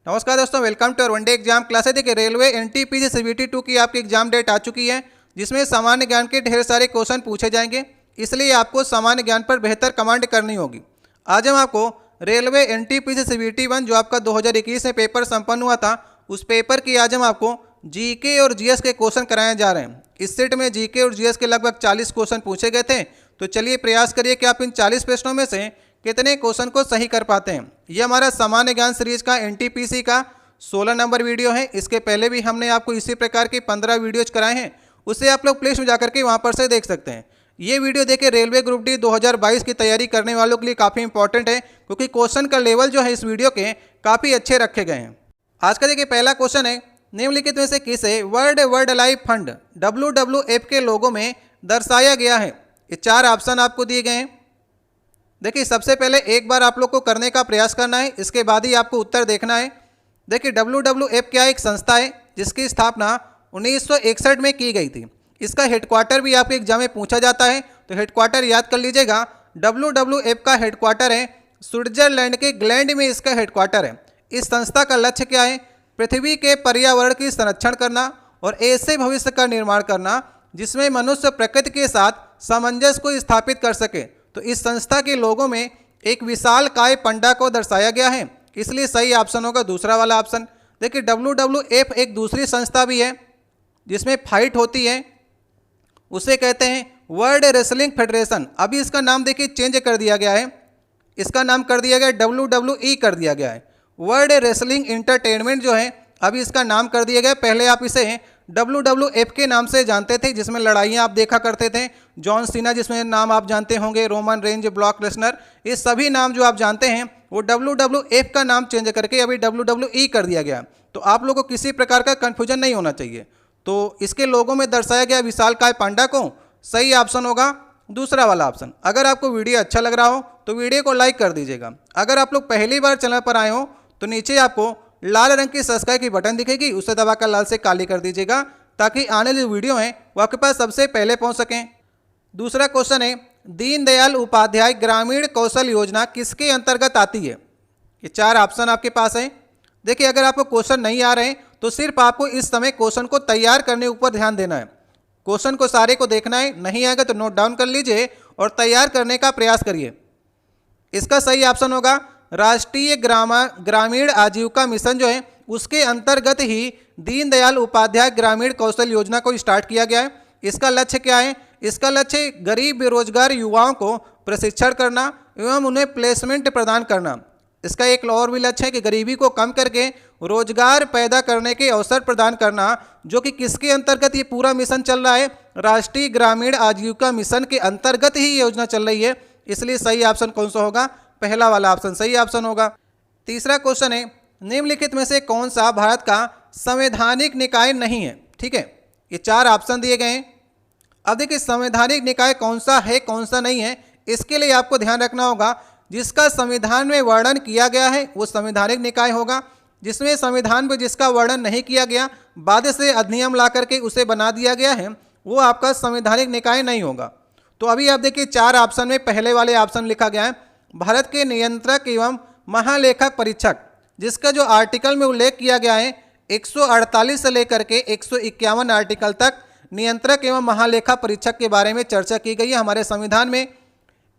नमस्कार दोस्तों, welcome to one day exam class है। देखिए, रेलवे एनटीपीसी सीबीटी 2 की आपकी एग्जाम डेट आ चुकी है, जिसमें सामान्य ज्ञान के ढेर सारे क्वेश्चन पूछे जाएंगे। इसलिए आपको सामान्य ज्ञान पर बेहतर कमांड करनी होगी। आज हम आपको रेलवे एनटीपीसी सीबीटी 1 जो आपका 2021 में पेपर संपन्न हुआ था, उस पेपर की आज हम आपको जीके और जीएस के क्वेश्चन कराए जा रहे हैं। इस सेट में जीके और जीएस के लगभग 40 क्वेश्चन पूछे गए थे। तो चलिए प्रयास करिए कि आप इन 40 प्रश्नों में से कितने क्वेश्चन को सही कर पाते हैं। ये हमारा सामान्य ज्ञान सीरीज का एनटीपीसी का 16 नंबर वीडियो है। इसके पहले भी हमने आपको इसी प्रकार की 15 वीडियोज कराए हैं, उसे आप लोग प्ले स्टोर जाकर के वहाँ पर से देख सकते हैं। ये वीडियो देखिए, रेलवे ग्रुप डी 2022 की तैयारी करने वालों के लिए काफ़ी इंपॉर्टेंट है, क्योंकि क्वेश्चन का लेवल जो है इस वीडियो के काफ़ी अच्छे रखे गए हैं। आज का देखिए पहला क्वेश्चन है, निम्नलिखित में से किसे वर्ल्ड लाइफ फंड WWF के लोगों में दर्शाया गया है। ये 4 ऑप्शन आपको दिए गए हैं। देखिए, सबसे पहले एक बार आप लोग को करने का प्रयास करना है, इसके बाद ही आपको उत्तर देखना है। देखिए, WWF क्या एक संस्था है जिसकी स्थापना 1961 में की गई थी। इसका हेडक्वार्टर भी आपके एग्जाम में पूछा जाता है, तो हेडक्वार्टर याद कर लीजिएगा। WWF का हेडक्वार्टर है स्विट्जरलैंड के ग्लैंड में, इसका हेडक्वार्टर है। इस संस्था का लक्ष्य क्या है? पृथ्वी के पर्यावरण की संरक्षण करना और ऐसे भविष्य का निर्माण करना जिसमें मनुष्य प्रकृति के साथ सामंजस्य को स्थापित कर सके। तो इस संस्था के लोगों में एक विशाल काय पंडा को दर्शाया गया है, इसलिए सही ऑप्शन होगा दूसरा वाला ऑप्शन। देखिए, WWF एक दूसरी संस्था भी है जिसमें फाइट होती है, उसे कहते हैं वर्ल्ड रेसलिंग फेडरेशन। अभी इसका नाम देखिए चेंज कर दिया गया है, इसका नाम कर दिया गया WWE कर दिया गया है। वर्ल्ड रेसलिंग इंटरटेनमेंट जो है अभी इसका नाम कर दिया गया। पहले आप इसे WWF के नाम से जानते थे, जिसमें लड़ाइयाँ आप देखा करते थे। जॉन सीना जिसमें नाम आप जानते होंगे, रोमन रेंज, ब्लॉक लेसनर, ये सभी नाम जो आप जानते हैं वो WWF का नाम चेंज करके अभी WWE कर दिया गया। तो आप लोगों को किसी प्रकार का कन्फ्यूजन नहीं होना चाहिए। तो इसके लोगों में दर्शाया गया विशालकाय पांडा को, सही ऑप्शन होगा दूसरा वाला ऑप्शन। अगर आपको वीडियो अच्छा लग रहा हो तो वीडियो को लाइक कर दीजिएगा। अगर आप लोग पहली बार चैनल पर आए हो तो नीचे आपको लाल रंग की सब्सक्राइब की बटन दिखेगी, उसे दबाकर लाल से काली कर दीजिएगा, ताकि आने वाली वीडियो है वो आपके पास सबसे पहले पहुंच सकें। दूसरा क्वेश्चन है, दीनदयाल उपाध्याय ग्रामीण कौशल योजना किसके अंतर्गत आती है। ये 4 ऑप्शन आपके पास हैं। देखिए, अगर आपको क्वेश्चन नहीं आ रहे हैं तो सिर्फ आपको इस समय क्वेश्चन को तैयार करने ऊपर ध्यान देना है। क्वेश्चन को सारे को देखना है, नहीं आएगा तो नोट डाउन कर लीजिए और तैयार करने का प्रयास करिए। इसका सही ऑप्शन होगा राष्ट्रीय ग्रामीण आजीविका मिशन जो है उसके अंतर्गत ही दीनदयाल उपाध्याय ग्रामीण कौशल योजना को स्टार्ट किया गया है। इसका लक्ष्य क्या है? इसका लक्ष्य गरीब बेरोजगार युवाओं को प्रशिक्षण करना एवं उन्हें प्लेसमेंट प्रदान करना। इसका एक और भी लक्ष्य है कि गरीबी को कम करके रोजगार पैदा करने के अवसर प्रदान करना, जो कि किसके अंतर्गत ये पूरा मिशन चल रहा है? राष्ट्रीय ग्रामीण आजीविका मिशन के अंतर्गत ही योजना चल रही है। इसलिए सही ऑप्शन कौन सा होगा? पहला वाला ऑप्शन सही ऑप्शन होगा। तीसरा क्वेश्चन है, निम्नलिखित में से कौन सा भारत का संवैधानिक निकाय नहीं है। ठीक है, ये 4 ऑप्शन दिए गए हैं। अब देखिए, संवैधानिक निकाय कौन सा है कौन सा नहीं है, इसके लिए आपको ध्यान रखना होगा। जिसका संविधान में वर्णन किया गया है वो संवैधानिक निकाय होगा। जिसमें संविधान में जिसका वर्णन नहीं किया गया, बाद से अधिनियम ला करके उसे बना दिया गया है, वो आपका संवैधानिक निकाय नहीं होगा। तो अभी आप देखिए 4 ऑप्शन में पहले वाले ऑप्शन लिखा गया है भारत के नियंत्रक एवं महालेखक परीक्षक, जिसका जो आर्टिकल में उल्लेख किया गया है 148 से लेकर के 151 आर्टिकल तक नियंत्रक एवं महालेखा परीक्षक के बारे में चर्चा की गई है हमारे संविधान में।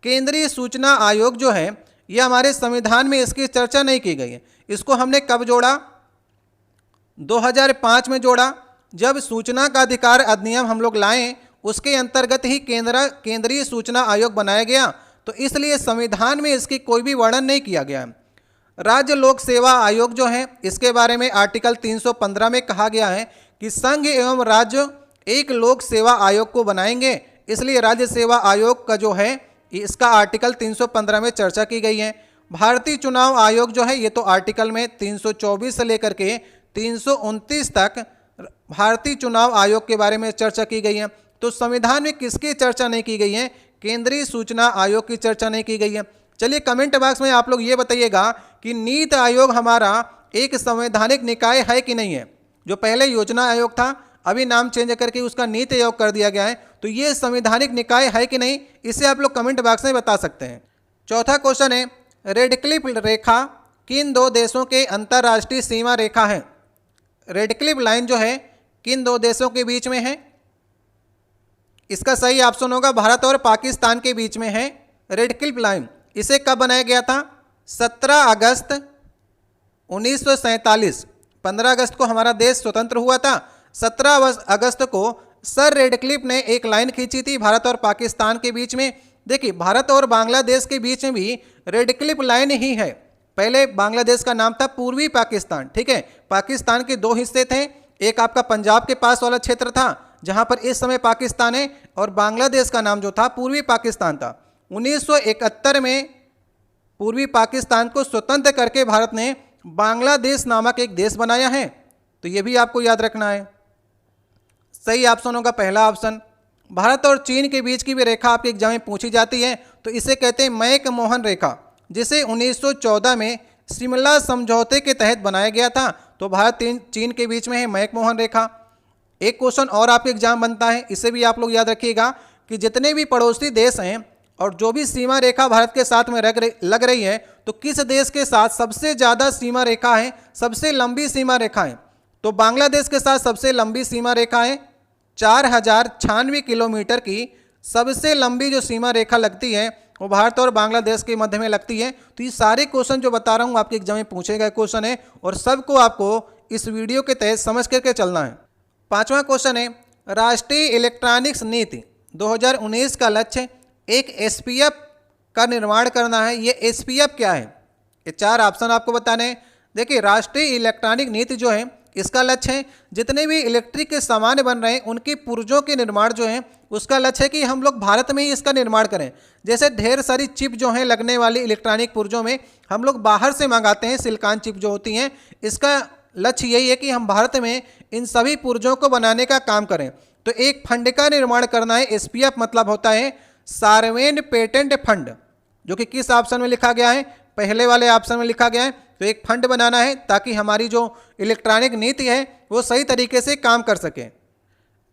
केंद्रीय सूचना आयोग जो है यह हमारे संविधान में इसकी चर्चा नहीं की गई है। इसको हमने कब जोड़ा? 2005 में जोड़ा, जब सूचना का अधिकार अधिनियम हम लोग लाए, उसके अंतर्गत ही केंद्रीय सूचना आयोग बनाया गया। तो इसलिए संविधान में इसकी कोई भी वर्णन नहीं किया गया है। राज्य लोक सेवा आयोग जो है इसके बारे में आर्टिकल 315 में कहा गया है कि संघ एवं राज्य एक लोक सेवा आयोग को बनाएंगे, इसलिए राज्य सेवा आयोग का जो है इसका आर्टिकल 315 में चर्चा की गई है। भारतीय चुनाव आयोग जो है ये तो आर्टिकल में 324 से लेकर के 329 तक भारतीय चुनाव आयोग के बारे में चर्चा की गई है। तो संविधान में किसकी चर्चा नहीं की गई है? केंद्रीय सूचना आयोग की चर्चा नहीं की गई है। चलिए कमेंट बॉक्स में आप लोग ये बताइएगा कि नीति आयोग हमारा एक संवैधानिक निकाय है कि नहीं है। जो पहले योजना आयोग था, अभी नाम चेंज करके उसका नीति आयोग कर दिया गया है, तो ये संवैधानिक निकाय है कि नहीं, इसे आप लोग कमेंट बॉक्स में बता सकते हैं। चौथा क्वेश्चन है, रेडक्लिफ रेखा किन दो देशों के अंतर्राष्ट्रीय सीमा रेखा है? रेड क्लिफ लाइन जो है किन दो देशों के बीच में है? इसका सही ऑप्शन होगा भारत और पाकिस्तान के बीच में है रेड क्लिफ लाइन। इसे कब बनाया गया था? 17 अगस्त 1947। 15 अगस्त को हमारा देश स्वतंत्र हुआ था। 17 अगस्त को सर रेडक्लिफ ने एक लाइन खींची थी भारत और पाकिस्तान के बीच में। देखिए, भारत और बांग्लादेश के बीच में भी रेडक्लिफ लाइन ही है। पहले बांग्लादेश का नाम था पूर्वी पाकिस्तान, ठीक है। पाकिस्तान के दो हिस्से थे, एक आपका पंजाब के पास वाला क्षेत्र था जहां पर इस समय पाकिस्तान है, और बांग्लादेश का नाम जो था पूर्वी पाकिस्तान था। 1971 में पूर्वी पाकिस्तान को स्वतंत्र करके भारत ने बांग्लादेश नामक एक देश बनाया है, तो ये भी आपको याद रखना है। सही ऑप्शन होगा पहला ऑप्शन। भारत और चीन के बीच की भी रेखा आपके एग्जाम में पूछी जाती है, तो इसे कहते हैं मैक मोहन रेखा, जिसे 1914 में शिमला समझौते के तहत बनाया गया था। तो भारत चीन के बीच में है मैक मोहन रेखा। एक क्वेश्चन और आपके एग्जाम बनता है, इसे भी आप लोग याद रखिएगा कि जितने भी पड़ोसी देश हैं और जो भी सीमा रेखा भारत के साथ में लग रही है, तो किस देश के साथ सबसे ज़्यादा सीमा रेखा है, सबसे लंबी सीमा रेखा है? तो बांग्लादेश के साथ सबसे लंबी सीमा रेखा है। 4096 किलोमीटर की सबसे लंबी जो सीमा रेखा लगती है वो भारत और बांग्लादेश के मध्य में लगती है। तो ये सारे क्वेश्चन जो बता रहा हूँ आपके एग्जाम में पूछे गए क्वेश्चन है, और सबको आपको इस वीडियो के तहत समझ करके चलना है। पांचवा क्वेश्चन है, राष्ट्रीय इलेक्ट्रॉनिक्स नीति 2019 का लक्ष्य एक एसपीएफ का निर्माण करना है। ये एसपीएफ क्या है? ये चार ऑप्शन आपको बताने हैं। देखिए, राष्ट्रीय इलेक्ट्रॉनिक नीति जो है इसका लक्ष्य है जितने भी इलेक्ट्रिक के सामान बन रहे हैं उनकी पुर्जों के निर्माण जो है उसका लक्ष्य है कि हम लोग भारत में ही इसका निर्माण करें। जैसे ढेर सारी चिप जो है लगने वाली इलेक्ट्रॉनिक पुर्जों में हम लोग बाहर से मंगाते हैं, सिलिकॉन चिप जो होती हैं, इसका लक्ष्य यही है कि हम भारत में इन सभी पुर्जों को बनाने का काम करें। तो एक फंड का निर्माण करना है। एसपीएफ मतलब होता है सार्वजनिक पेटेंट फंड, जो कि किस ऑप्शन में लिखा गया है? पहले वाले ऑप्शन में लिखा गया है। तो एक फंड बनाना है ताकि हमारी जो इलेक्ट्रॉनिक नीति है वो सही तरीके से काम कर सके।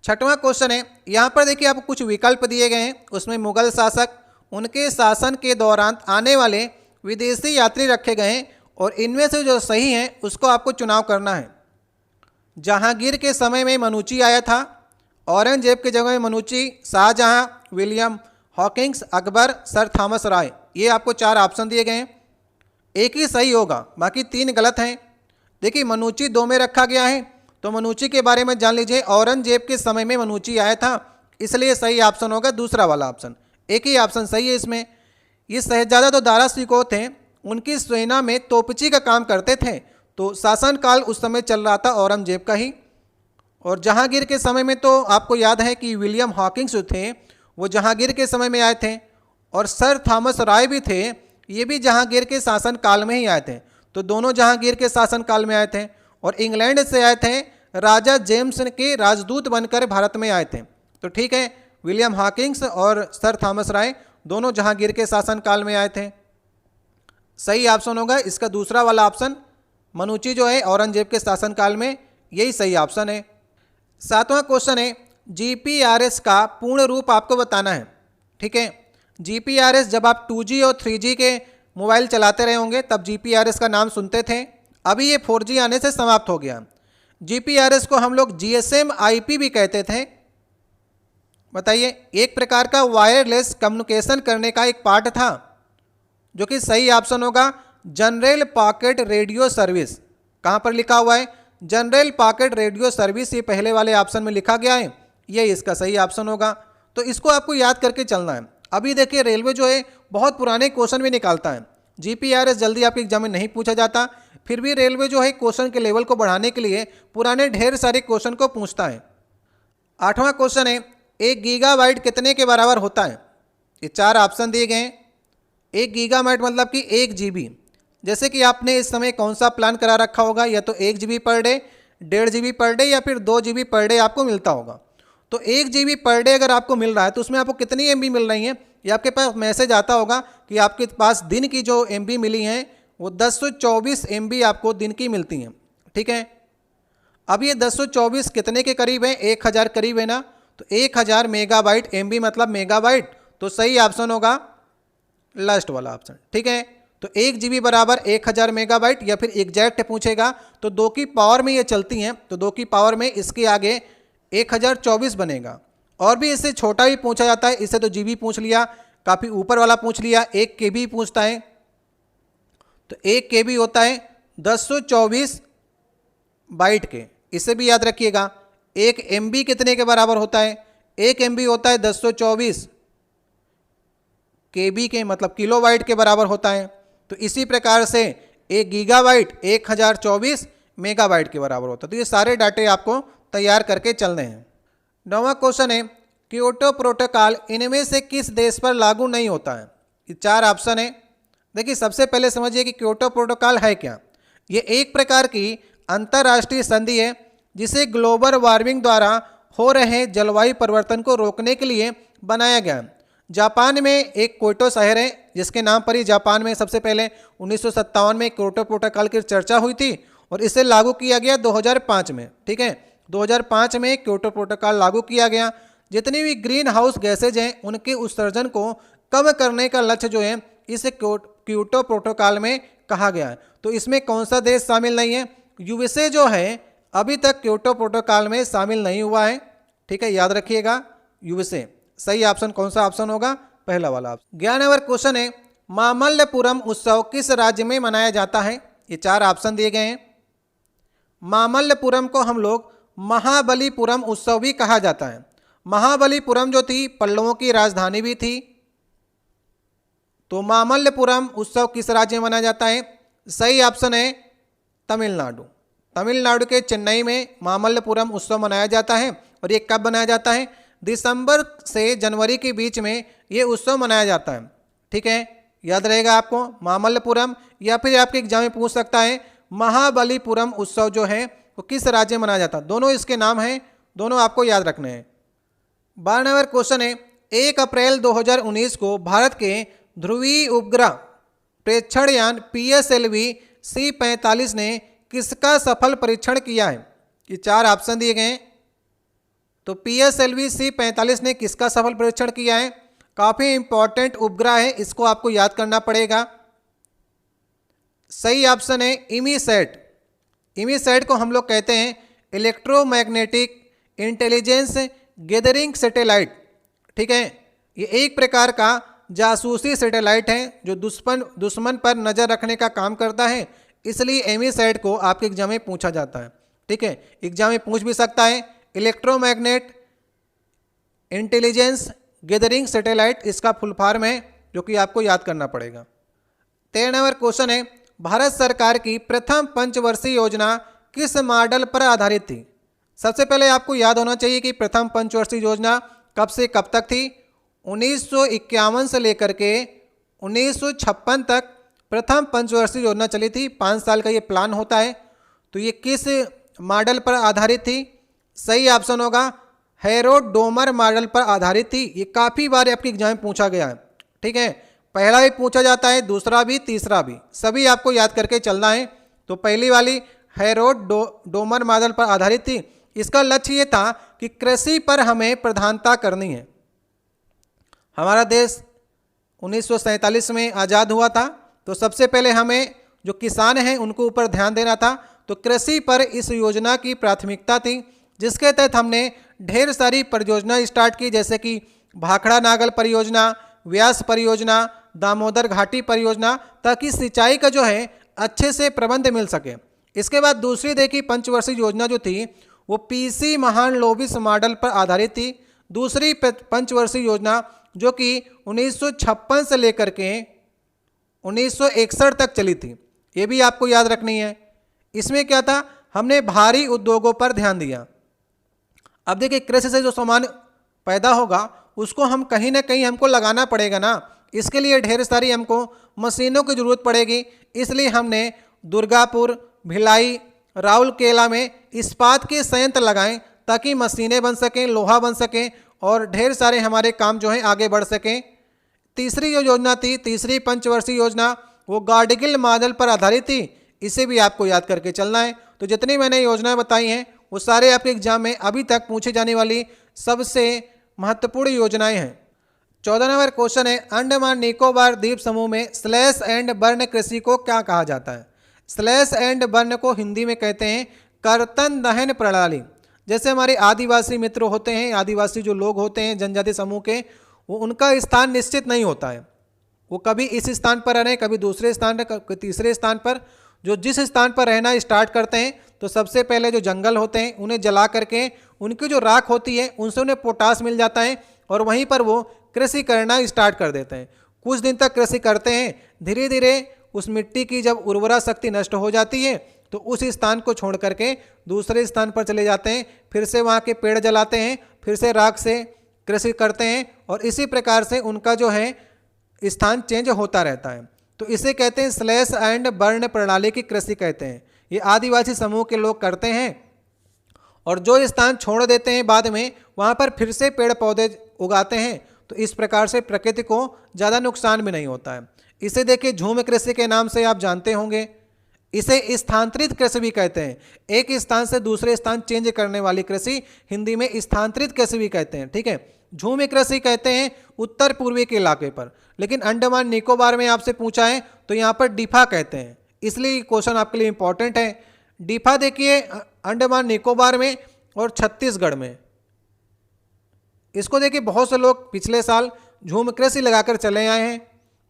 छठवां क्वेश्चन है, यहाँ पर देखिए आपको कुछ विकल्प दिए गए हैं, उसमें मुगल शासक, उनके शासन के दौरान आने वाले विदेशी यात्री रखे गए हैं, और इनमें से जो सही है उसको आपको चुनाव करना है। जहांगीर के समय में मनुची आया था, औरंगजेब के जगह में Manucci, Shahjahan, William Hawkins, Akbar, sir Thomas Roe. ये आपको चार ऑप्शन दिए गए हैं, एक ही सही होगा, बाकी तीन गलत हैं। देखिए, मनुची 2 में रखा गया है, तो मनुची के बारे में जान लीजिए। औरंगजेब के समय में मनुची आया था, इसलिए सही ऑप्शन होगा दूसरा वाला ऑप्शन। एक ही ऑप्शन सही है इसमें। ये शहजादा तो दारा शिकोह थे, उनकी सेना में तोपची का काम करते थे, तो शासनकाल उस समय चल रहा था औरंगजेब का ही। और जहांगीर के समय में तो आपको याद है कि विलियम हॉकिंग्स जो थे वो जहांगीर के समय में आए थे, और सर थॉमस राय भी थे, ये भी जहांगीर के शासनकाल में ही आए थे। तो दोनों जहांगीर के शासनकाल में आए थे, और इंग्लैंड से आए थे, राजा जेम्स के राजदूत बनकर भारत में आए थे। तो ठीक है, विलियम हॉकिंग्स और सर थॉमस राय दोनों जहांगीर के शासनकाल में आए थे। सही ऑप्शन होगा इसका दूसरा वाला ऑप्शन, मनुची जो है औरंगजेब के शासनकाल में, यही सही ऑप्शन है। सातवां क्वेश्चन है, जीपीआरएस का पूर्ण रूप आपको बताना है। ठीक है, जीपीआरएस जब आप 2G और 3G के मोबाइल चलाते रहे होंगे तब जीपीआरएस का नाम सुनते थे, अभी ये 4G आने से समाप्त हो गया। जीपीआरएस को हम लोग जीएसएम आईपी भी कहते थे। बताइए, एक प्रकार का वायरलेस कम्युनिकेशन करने का एक पार्ट था, जो कि सही ऑप्शन होगा जनरल पॉकेट रेडियो सर्विस। कहाँ पर लिखा हुआ है? जनरल पॉकेट रेडियो सर्विस, ये पहले वाले ऑप्शन में लिखा गया है, ये इसका सही ऑप्शन होगा। तो इसको आपको याद करके चलना है। अभी देखिए, रेलवे जो है बहुत पुराने क्वेश्चन भी निकालता है। जीपीआरएस जल्दी आपके एग्जाम में नहीं पूछा जाता, फिर भी रेलवे जो है क्वेश्चन के लेवल को बढ़ाने के लिए पुराने ढेर सारे क्वेश्चन को पूछता है। आठवां क्वेश्चन है, 1 गीगाबाइट कितने के बराबर होता है? ये चार ऑप्शन दिए गए हैं। 1 गीगाबाइट मतलब कि 1 GB। जैसे कि आपने इस समय कौन सा प्लान करा रखा होगा, या तो 1 GB per day, 1.5 GB per day, या फिर 2 GB पर डे आपको मिलता होगा। तो 1 GB पर डे अगर आपको मिल रहा है तो उसमें आपको कितनी MB मिल रही है? ये आपके पास मैसेज आता होगा कि आपके पास दिन की जो MB मिली हैं वो 1024 MB आपको दिन की मिलती हैं। ठीक है, अब ये 1024 कितने के करीब है? 1000 करीब है ना, तो 1000 मेगाबाइट। MB मतलब मेगाबाइट, तो सही ऑप्शन होगा लास्ट वाला ऑप्शन। ठीक है, तो 1 GB बराबर 1000 मेगाबाइट, या फिर एग्जैक्ट पूछेगा तो 2 की पावर में ये चलती हैं, तो 2 की पावर में इसके आगे 1024 बनेगा। और भी इससे छोटा भी पूछा जाता है, इससे तो GB पूछ लिया, काफ़ी ऊपर वाला पूछ लिया, 1 KB पूछता है, तो 1 KB होता है 1024 बाइट के, इसे भी याद रखिएगा। 1 MB कितने के बराबर होता है? 1 MB होता है 1024 KB के, मतलब किलोबाइट के बराबर होता है। तो इसी प्रकार से 1 गीगाबाइट 1024 मेगाबाइट के बराबर होता है। तो ये सारे डाटे आपको तैयार करके चलने हैं। 9वां क्वेश्चन है, क्योटो प्रोटोकॉल इनमें से किस देश पर लागू नहीं होता है? ये 4 ऑप्शन है। देखिए, सबसे पहले समझिए कि क्योटो प्रोटोकॉल है क्या। ये एक प्रकार की अंतर्राष्ट्रीय संधि है जिसे ग्लोबल वार्मिंग द्वारा हो रहे जलवायु परिवर्तन को रोकने के लिए बनाया गया है। जापान में एक क्योटो शहर है जिसके नाम पर ही जापान में सबसे पहले 1957 में क्योटो प्रोटोकॉल की चर्चा हुई थी और इसे लागू किया गया 2005 में। ठीक है, 2005 में क्योटो प्रोटोकॉल लागू किया गया। जितनी भी ग्रीन हाउस गैसेज हैं उनके उत्सर्जन को कम करने का लक्ष्य जो है इस क्योटो प्रोटोकॉल में कहा गया है। तो इसमें कौन सा देश शामिल नहीं है? यूएसए जो है अभी तक क्योटो प्रोटोकॉल में शामिल नहीं हुआ है। ठीक है, याद रखिएगा, यूएसए। सही ऑप्शन कौन सा ऑप्शन होगा? पहला वाला ऑप्शन। 11 नंबर क्वेश्चन है, मामल्लपुरम उत्सव किस राज्य में मनाया जाता है? ये 4 ऑप्शन दिए गए हैं। मामल्लपुरम को हम लोग महाबलीपुरम उत्सव भी कहा जाता है। महाबलीपुरम जो थी पल्लवों की राजधानी भी थी। तो मामल्लपुरम उत्सव किस राज्य में मनाया जाता है? सही ऑप्शन है तमिलनाडु। तमिलनाडु के चेन्नई में मामल्लपुरम उत्सव मनाया जाता है। और ये कब मनाया जाता है? दिसंबर से जनवरी के बीच में ये उत्सव मनाया जाता है। ठीक है, याद रहेगा आपको मामल्लपुरम, या फिर आपके एग्जाम में पूछ सकता है महाबलीपुरम उत्सव जो है वो किस राज्य में मनाया जाता है। दोनों इसके नाम हैं, दोनों आपको याद रखने हैं। 12 नंबर क्वेश्चन है, 1 अप्रैल 2019 को भारत के ध्रुवीय उपग्रह प्रेक्षण यान PSLV C-45 ने किसका सफल परीक्षण किया है? ये 4 ऑप्शन दिए गए हैं। तो PSLV C-45 ने किसका सफल परीक्षण किया है? काफ़ी इंपॉर्टेंट उपग्रह है, इसको आपको याद करना पड़ेगा। सही ऑप्शन है इमीसैट। इमीसैट को हम लोग कहते हैं इलेक्ट्रोमैग्नेटिक इंटेलिजेंस गैदरिंग सैटेलाइट। ठीक है, ये एक प्रकार का जासूसी सैटेलाइट है जो दुश्मन पर नज़र रखने का काम करता है, इसलिए इमीसैट को आपके एग्जाम में पूछा जाता है। ठीक है, एग्जाम में पूछ भी सकता है इलेक्ट्रोमैग्नेट इंटेलिजेंस गैदरिंग सैटेलाइट, इसका फुल फॉर्म है, जो कि आपको याद करना पड़ेगा। 13 नंबर क्वेश्चन है, भारत सरकार की प्रथम पंचवर्षीय योजना किस मॉडल पर आधारित थी? सबसे पहले आपको याद होना चाहिए कि प्रथम पंचवर्षीय योजना कब से कब तक थी? 1951 से लेकर के 1956 तक प्रथम पंचवर्षीय योजना चली थी। 5 साल का ये प्लान होता है। तो ये किस मॉडल पर आधारित थी? सही ऑप्शन होगा हेरोडोमर मॉडल पर आधारित थी। ये काफ़ी बार आपके एग्जाम में पूछा गया है। ठीक है, पहला भी पूछा जाता है, दूसरा भी, तीसरा भी, सभी आपको याद करके चलना है। तो पहली वाली हेरोडोमर मॉडल पर आधारित थी। इसका लक्ष्य ये था कि कृषि पर हमें प्रधानता करनी है। हमारा देश 1947 में आज़ाद हुआ था, तो सबसे पहले हमें जो किसान हैं उनको ऊपर ध्यान देना था। तो कृषि पर इस योजना की प्राथमिकता थी, जिसके तहत हमने ढेर सारी परियोजना स्टार्ट की, जैसे कि भाखड़ा नागल परियोजना, व्यास परियोजना, दामोदर घाटी परियोजना, ताकि सिंचाई का जो है अच्छे से प्रबंध मिल सके। इसके बाद दूसरी देखी पंचवर्षीय योजना जो थी वो PC महालनोबिस मॉडल पर आधारित थी। दूसरी पंचवर्षीय योजना जो कि 1956 से लेकर के 1961 तक चली थी, ये भी आपको याद रखनी है। इसमें क्या था? हमने भारी उद्योगों पर ध्यान दिया। अब देखिए, कृषि से जो सामान पैदा होगा उसको हम कहीं ना कहीं हमको लगाना पड़ेगा ना। इसके लिए ढेर सारी हमको मशीनों की ज़रूरत पड़ेगी। इसलिए हमने दुर्गापुर, भिलाई, राउरकेला में इस्पात के संयंत्र लगाएं ताकि मशीनें बन सकें, लोहा बन सकें और ढेर सारे हमारे काम जो हैं आगे बढ़ सकें। तीसरी जो योजना थी, तीसरी पंचवर्षीय योजना, वो गार्डगिल मॉडल पर आधारित थी। इसे भी आपको याद करके चलना है। तो जितनी मैंने योजनाएं बताई हैं वो सारे आपके एग्जाम में अभी तक पूछे जाने वाली सबसे महत्वपूर्ण योजनाएं हैं। 14 नंबर क्वेश्चन है, अंडमान निकोबार द्वीप समूह में स्लैश एंड बर्न कृषि को क्या कहा जाता है? स्लैश एंड बर्न को हिंदी में कहते हैं कर्तन दहन प्रणाली। जैसे हमारे आदिवासी मित्र होते हैं, आदिवासी जो लोग होते हैं जनजाति समूह के, वो उनका स्थान निश्चित नहीं होता है, वो कभी इस स्थान पर रहे, कभी दूसरे स्थान पर, कभी तीसरे स्थान पर। जो जिस स्थान पर रहना स्टार्ट करते हैं तो सबसे पहले जो जंगल होते हैं उन्हें जला करके उनकी जो राख होती है उनसे उन्हें पोटास मिल जाता है और वहीं पर वो कृषि करना स्टार्ट कर देते हैं। कुछ दिन तक कृषि करते हैं, धीरे धीरे उस मिट्टी की जब उर्वरा शक्ति नष्ट हो जाती है तो उस स्थान को छोड़ करके दूसरे स्थान पर चले जाते हैं, फिर से वहाँ के पेड़ जलाते हैं, फिर से राख से कृषि करते हैं और इसी प्रकार से उनका जो है स्थान चेंज होता रहता है। तो इसे कहते हैं स्लैश एंड बर्न प्रणाली की कृषि कहते हैं। ये आदिवासी समूह के लोग करते हैं और जो स्थान छोड़ देते हैं बाद में वहाँ पर फिर से पेड़ पौधे उगाते हैं, तो इस प्रकार से प्रकृति को ज़्यादा नुकसान भी नहीं होता है। इसे देखिए झूम कृषि के नाम से आप जानते होंगे। इसे स्थानांतरित कृषि भी कहते हैं, एक स्थान से दूसरे स्थान चेंज करने वाली कृषि हिंदी में स्थानांतरित कृषि भी कहते हैं। ठीक है, झूम कृषि कहते हैं उत्तर पूर्वी के इलाके पर, लेकिन अंडमान निकोबार में आपसे पूछा है तो यहाँ पर डीफा कहते हैं, इसलिए क्वेश्चन आपके लिए इंपॉर्टेंट है। डीफा देखिए अंडमान निकोबार में और छत्तीसगढ़ में। इसको देखिए बहुत से लोग पिछले साल झूम कृषि लगाकर चले आए हैं,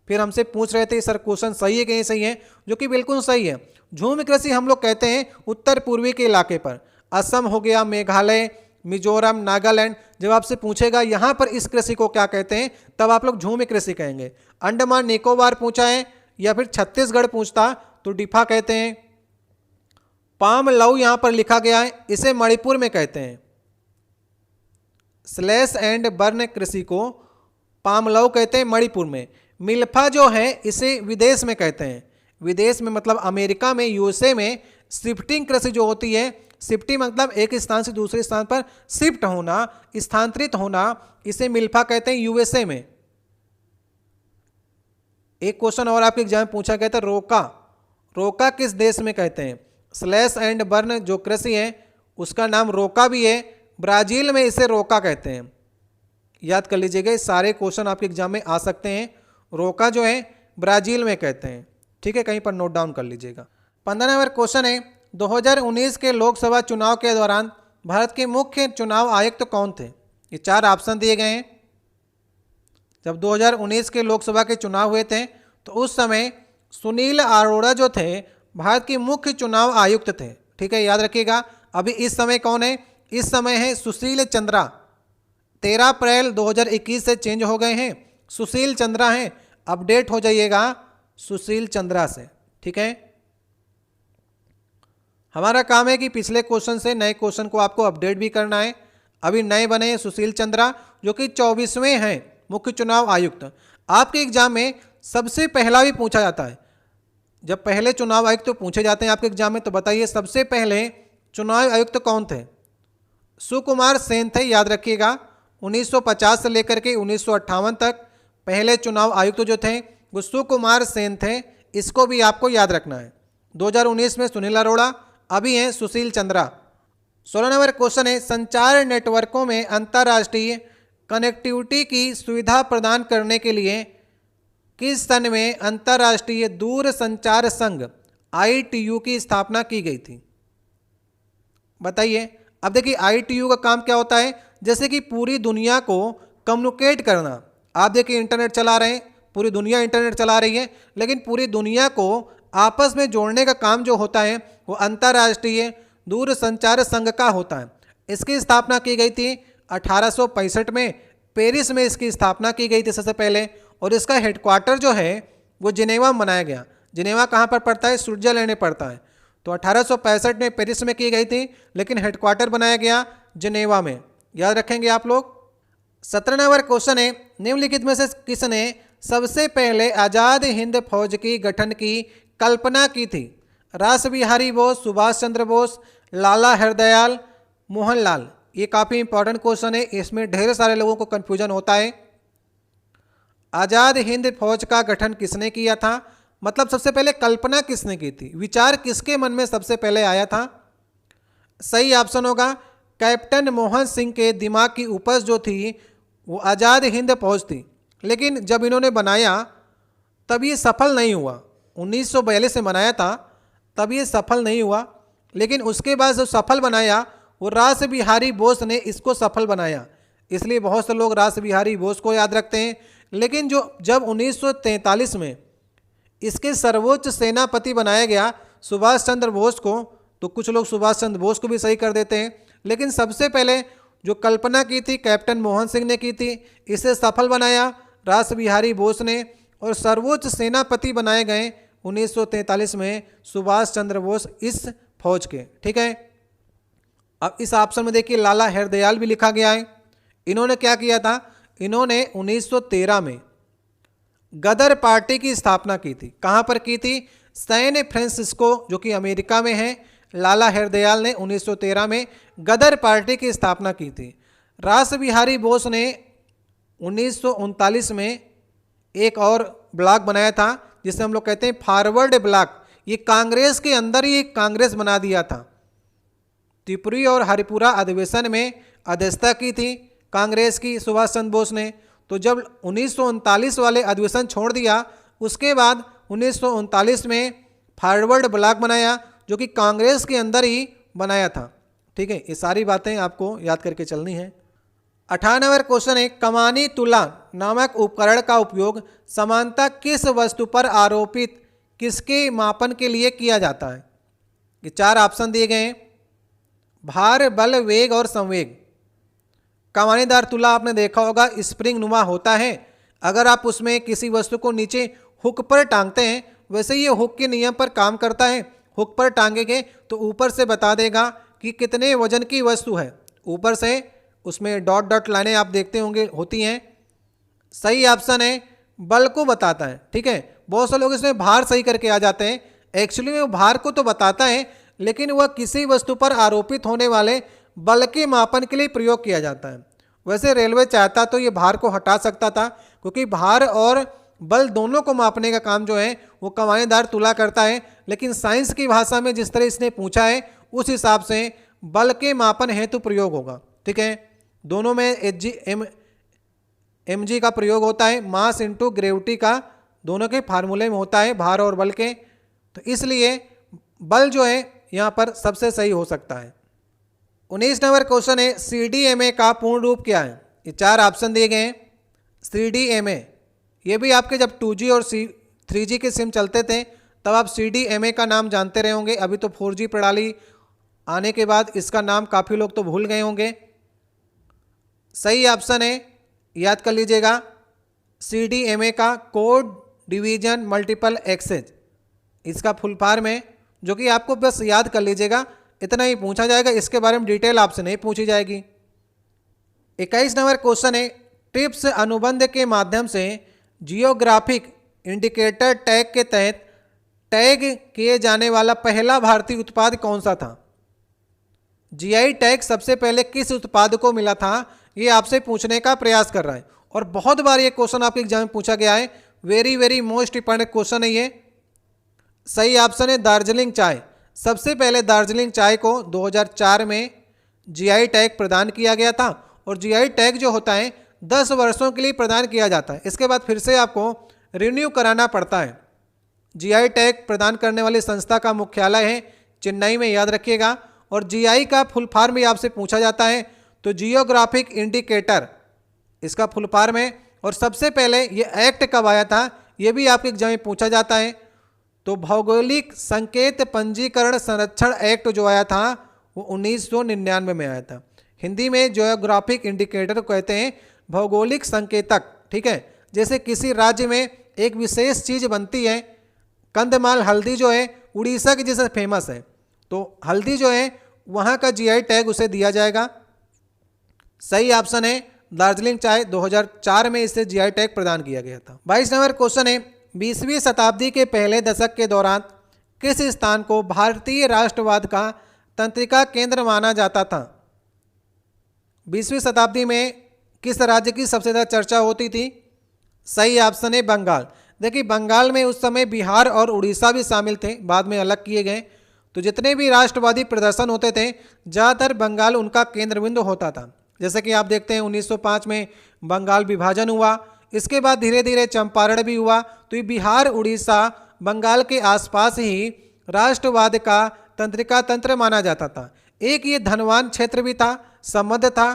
फिर हमसे पूछ रहे थे सर क्वेश्चन सही है कि नहीं सही है, जो कि बिल्कुल सही है। झूम कृषि हम लोग कहते हैं उत्तर पूर्वी के इलाके पर, असम हो गया, मेघालय, मिजोरम, नागालैंड। जब आपसे पूछेगा यहाँ पर इस कृषि को क्या कहते हैं तब आप लोग झूम कृषि कहेंगे। अंडमान निकोबार पूछा है या फिर छत्तीसगढ़ पूछता तो डिफा कहते हैं। पाम लऊ यहाँ पर लिखा गया है, इसे मणिपुर में कहते हैं। स्लैश एंड बर्न कृषि को पाम लऊ कहते हैं मणिपुर में। मिल्फा जो है इसे विदेश में कहते हैं, विदेश में मतलब अमेरिका में, यूएसए में शिफ्टिंग कृषि जो होती है, शिफ्टिंग मतलब एक स्थान से दूसरे स्थान पर शिफ्ट होना, स्थानांतरित होना, इसे मिल्फा कहते हैं यूएसए में। एक क्वेश्चन और आपके एग्जाम में पूछा गया था, रोका, रोका किस देश में कहते हैं? स्लैश एंड बर्न जो कृषि है उसका नाम रोका भी है, ब्राजील में इसे रोका कहते हैं। याद कर लीजिएगा, सारे क्वेश्चन आपके एग्जाम में आ सकते हैं। रोका जो है ब्राजील में कहते हैं। ठीक है, कहीं पर नोट डाउन कर लीजिएगा। 15 नंबर क्वेश्चन है, 2019 के लोकसभा चुनाव के दौरान भारत के मुख्य चुनाव आयुक्त कौन थे? ये 4 ऑप्शन दिए गए हैं। जब 2019 के लोकसभा के चुनाव हुए थे तो उस समय सुनील अरोड़ा जो थे भारत के मुख्य चुनाव आयुक्त थे। ठीक है, याद रखिएगा। अभी इस समय कौन है? इस समय है सुशील चंद्रा। 13 अप्रैल 2021 से चेंज हो गए हैं, सुशील चंद्रा हैं। अपडेट हो जाइएगा सुशील चंद्रा से। ठीक है, हमारा काम है कि पिछले क्वेश्चन से नए क्वेश्चन को आपको अपडेट भी करना है। अभी नए बने हैं सुशील चंद्रा जो कि 24वें हैं मुख्य चुनाव आयुक्त। आपके एग्जाम में सबसे पहला भी पूछा जाता है, जब पहले चुनाव आयुक्त तो पूछे जाते हैं आपके एग्जाम में, तो बताइए सबसे पहले चुनाव आयुक्त कौन थे? सुकुमार सेन थे। याद रखिएगा, 1950 से लेकर के 1958 तक पहले चुनाव आयुक्त जो थे वो सुकुमार सेन थे। इसको भी आपको याद रखना है। 2019 में सुनील अरोड़ा, अभी हैं सुशील चंद्रा। 16 नंबर क्वेश्चन है, संचार नेटवर्कों में अंतर्राष्ट्रीय कनेक्टिविटी की सुविधा प्रदान करने के लिए किस सन में अंतर्राष्ट्रीय दूर संचार संघ ITU की स्थापना की गई थी? बताइए। अब देखिए ITU का काम क्या होता है, जैसे कि पूरी दुनिया को कम्युनिकेट करना। आप देखिए इंटरनेट चला रहे हैं, पूरी दुनिया इंटरनेट चला रही है, लेकिन पूरी दुनिया को आपस में जोड़ने का काम जो होता है वो अंतर्राष्ट्रीय दूर संचार संघ का होता है। इसकी स्थापना की गई थी 1865 में, पेरिस में इसकी स्थापना की गई थी सबसे पहले, और इसका हेडक्वार्टर जो है वो जिनेवा में बनाया गया। जिनेवा कहाँ पर पड़ता है? स्विट्जरलैंड में पड़ता है। तो 1865 में पेरिस में की गई थी, लेकिन हेडक्वार्टर बनाया गया जिनेवा में। याद रखेंगे आप लोग। 17 नंबर क्वेश्चन है, निम्नलिखित में से किसने सबसे पहले आज़ाद हिंद फौज की गठन की कल्पना की थी? रास बिहारी बोस, सुभाष चंद्र बोस, लाला हरदयाल, मोहनलाल। ये काफ़ी इंपॉर्टेंट क्वेश्चन है, इसमें ढेर सारे लोगों को कन्फ्यूजन होता है। आज़ाद हिंद फौज का गठन किसने किया था? मतलब सबसे पहले कल्पना किसने की थी, विचार किसके मन में सबसे पहले आया था? सही ऑप्शन होगा कैप्टन मोहन सिंह के दिमाग की उपज जो थी वो आज़ाद हिंद फौज थी। लेकिन जब इन्होंने बनाया तब ये सफल नहीं हुआ। 1942 में बनाया था, तब ये सफल नहीं हुआ, लेकिन उसके बाद जो सफल बनाया वो रास बिहारी बोस ने इसको सफल बनाया। इसलिए बहुत से लोग रास बिहारी बोस को याद रखते हैं। लेकिन जब 1943 में इसके सर्वोच्च सेनापति बनाया गया सुभाष चंद्र बोस को, तो कुछ लोग सुभाष चंद्र बोस को भी सही कर देते हैं, लेकिन सबसे पहले जो कल्पना की थी कैप्टन मोहन सिंह ने की थी, इसे सफल बनाया रास बिहारी बोस ने, और सर्वोच्च सेनापति बनाए गए 1943 में सुभाष चंद्र बोस इस फौज के। ठीक है, अब इस ऑप्शन में देखिए लाला हरदयाल भी लिखा गया है। इन्होंने क्या किया था, इन्होंने 1913 में गदर पार्टी की स्थापना की थी। कहाँ पर की थी, सैन फ्रांसिस्को जो कि अमेरिका में है। लाला हरदयाल ने 1913 में गदर पार्टी की स्थापना की थी। रास बिहारी बोस ने 1939 में एक और ब्लॉक बनाया था जिसे हम लोग कहते हैं फॉरवर्ड ब्लॉक। ये कांग्रेस के अंदर ही एक कांग्रेस बना दिया था। त्रिपुरी और हरिपुरा अधिवेशन में अध्यक्षता की थी कांग्रेस की सुभाष चंद्र बोस ने। तो जब 1939 वाले अधिवेशन छोड़ दिया, उसके बाद 1939 में फॉरवर्ड ब्लॉक बनाया जो कि कांग्रेस के अंदर ही बनाया था। ठीक है, ये सारी बातें आपको याद करके चलनी है। 98वां क्वेश्चन है, कमानी तुला नामक उपकरण का उपयोग समानता किस वस्तु पर आरोपित किसके मापन के लिए किया जाता है। ये 4 ऑप्शन दिए गए हैं, भार, बल, वेग और संवेग। कमानीदार तुला आपने देखा होगा स्प्रिंग नुमा होता है। अगर आप उसमें किसी वस्तु को नीचे हुक पर टांगते हैं, वैसे ये हुक के नियम पर काम करता है। हुक पर टांगेंगे तो ऊपर से बता देगा कि कितने वजन की वस्तु है। ऊपर से उसमें डॉट डॉट लाइनें आप देखते होंगे होती हैं। सही ऑप्शन है बल को बताता है। ठीक है, बहुत से लोग इसमें भार सही करके आ जाते हैं। एक्चुअली में वो भार को तो बताता है, लेकिन वह किसी वस्तु पर आरोपित होने वाले बल के मापन के लिए प्रयोग किया जाता है। वैसे रेलवे चाहता तो ये भार को हटा सकता था, क्योंकि भार और बल दोनों को मापने का काम जो है वो कमानीदार तुला करता है। लेकिन साइंस की भाषा में जिस तरह इसने पूछा है उस हिसाब से बल के मापन हेतु प्रयोग होगा। ठीक है, दोनों में mg का प्रयोग होता है, मास इंटू ग्रेविटी का दोनों के फार्मूले में होता है, भार और बल के। तो इसलिए बल जो है यहाँ पर सबसे सही हो सकता है। 19 नंबर क्वेश्चन है, CDMA का पूर्ण रूप क्या है। ये 4 ऑप्शन दिए गए हैं। CDMA ये भी आपके जब 2G और 3G के सिम चलते थे तब आप CDMA का नाम जानते रहे होंगे। अभी तो 4G प्रणाली आने के बाद इसका नाम काफ़ी लोग तो भूल गए होंगे। सही ऑप्शन है, याद कर लीजिएगा, CDMA का कोड डिवीजन मल्टीपल एक्सेस, इसका फुल फॉर्म है, जो कि आपको बस याद कर लीजिएगा, इतना ही पूछा जाएगा। इसके बारे में डिटेल आपसे नहीं पूछी जाएगी। 21 नंबर क्वेश्चन है, ट्रिप्स अनुबंध के माध्यम से जियोग्राफिक इंडिकेटर टैग के तहत टैग किए जाने वाला पहला भारतीय उत्पाद कौन सा था। GI टैग सबसे पहले किस उत्पाद को मिला था, ये आपसे पूछने का प्रयास कर रहा है। और बहुत बार ये क्वेश्चन आपके एग्जाम में पूछा गया है। Very very most important question है ये। सही ऑप्शन है दार्जिलिंग चाय। सबसे पहले दार्जिलिंग चाय को 2004 में GI टैग प्रदान किया गया था। और GI टैग जो होता है 10 वर्षों के लिए प्रदान किया जाता है। इसके बाद फिर से आपको रिन्यू कराना पड़ता है। GI टैग प्रदान करने वाली संस्था का मुख्यालय है चेन्नई में, याद रखिएगा। और GI का फुल फॉर्म भी आपसे पूछा जाता है, तो जियोग्राफिक इंडिकेटर इसका फुल फॉर्म है। और सबसे पहले ये एक्ट कब आया था, ये भी आपके एग्जाम में पूछा जाता है। तो भौगोलिक संकेत पंजीकरण संरक्षण एक्ट जो आया था वो 1999 में आया था। हिंदी में जियोग्राफिक इंडिकेटर को कहते हैं भौगोलिक संकेतक। ठीक है, जैसे किसी राज्य में एक विशेष चीज़ बनती है, कंधमाल हल्दी जो है उड़ीसा की जैसे फेमस है, तो हल्दी जो है वहाँ का GI टैग उसे दिया जाएगा। सही ऑप्शन है दार्जिलिंग चाय। 2004 में इसे GI टैग प्रदान किया गया था। 22 नंबर क्वेश्चन है, 20वीं शताब्दी के पहले दशक के दौरान किस स्थान को भारतीय राष्ट्रवाद का तंत्रिका केंद्र माना जाता था। 20वीं शताब्दी में किस राज्य की सबसे ज़्यादा चर्चा होती थी। सही ऑप्शन है बंगाल। देखिए बंगाल में उस समय बिहार और उड़ीसा भी शामिल थे, बाद में अलग किए गए। तो जितने भी राष्ट्रवादी प्रदर्शन होते थे ज़्यादातर बंगाल उनका केंद्र बिंदु होता था। जैसे कि आप देखते हैं 1905 में बंगाल विभाजन हुआ, इसके बाद धीरे धीरे चंपारण भी हुआ। तो ये बिहार, उड़ीसा, बंगाल के आसपास ही राष्ट्रवाद का तंत्रिका तंत्र माना जाता था। एक ये धनवान क्षेत्र भी था, समृद्ध था,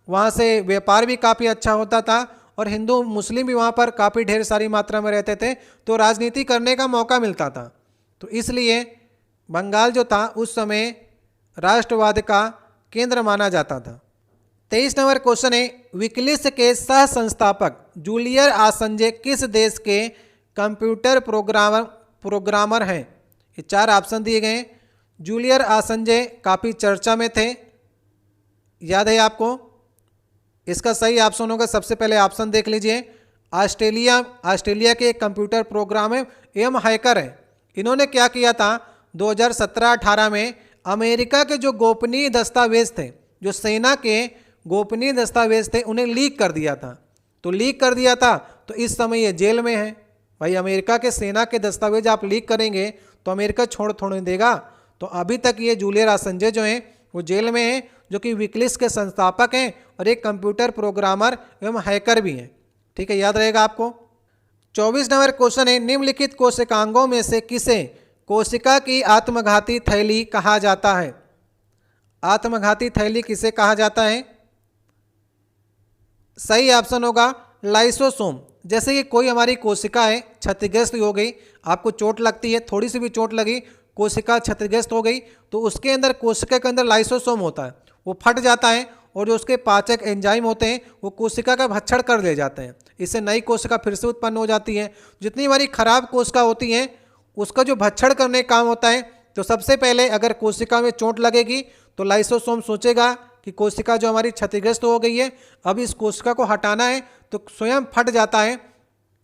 वहाँ से व्यापार भी काफ़ी अच्छा होता था और हिंदू मुस्लिम भी वहाँ पर काफ़ी ढेर सारी मात्रा में रहते थे, तो राजनीति करने का मौका मिलता था। तो इसलिए बंगाल जो था उस समय राष्ट्रवाद का केंद्र माना जाता था। 23 नंबर क्वेश्चन है, विकिलीक्स के सह संस्थापक जूलियन असांजे किस देश के कंप्यूटर प्रोग्रामर हैं? ये 4 ऑप्शन दिए गए हैं। जूलियन असांजे काफ़ी चर्चा में थे, याद है आपको। इसका सही ऑप्शन होगा, सबसे पहले ऑप्शन देख लीजिए, ऑस्ट्रेलिया के एक कंप्यूटर प्रोग्राम एवं हैकर है। इन्होंने क्या किया था, 2017-18 में अमेरिका के जो गोपनीय दस्तावेज थे, जो सेना के गोपनीय दस्तावेज थे, उन्हें लीक कर दिया था। तो लीक कर दिया था तो इस समय ये जेल में है। भाई अमेरिका के सेना के दस्तावेज आप लीक करेंगे तो अमेरिका छोड़ थोड़ी देगा। तो अभी तक ये जूलियन असांजे जो हैं वो जेल में हैं, जो कि विकिलीक्स के संस्थापक हैं और एक कंप्यूटर प्रोग्रामर एवं हैकर भी हैं। ठीक है, याद रहेगा आपको। 24 नंबर क्वेश्चन है, निम्नलिखित कोशिकांगों में से किसे कोशिका की आत्मघाती थैली कहा जाता है? आत्मघाती थैली किसे कहा जाता है? सही ऑप्शन होगा लाइसोसोम। जैसे कि कोई हमारी कोशिका है, क्षतिग्रस्त हो गई, आपको चोट लगती है, थोड़ी सी भी चोट लगी, कोशिका क्षतिग्रस्त हो गई, तो उसके अंदर, कोशिका के अंदर लाइसोसोम होता है, वो फट जाता है और जो उसके पाचक एंजाइम होते हैं वो कोशिका का भक्षण कर ले जाते हैं। इससे नई कोशिका फिर से उत्पन्न हो जाती है। जितनी हमारी खराब कोशिका होती हैं उसका जो भक्षण करने का काम होता है, तो सबसे पहले अगर कोशिका में चोट लगेगी तो लाइसोसोम सोचेगा कि कोशिका जो हमारी क्षतिग्रस्त हो गई है, अब इस कोशिका को हटाना है, तो स्वयं फट जाता है।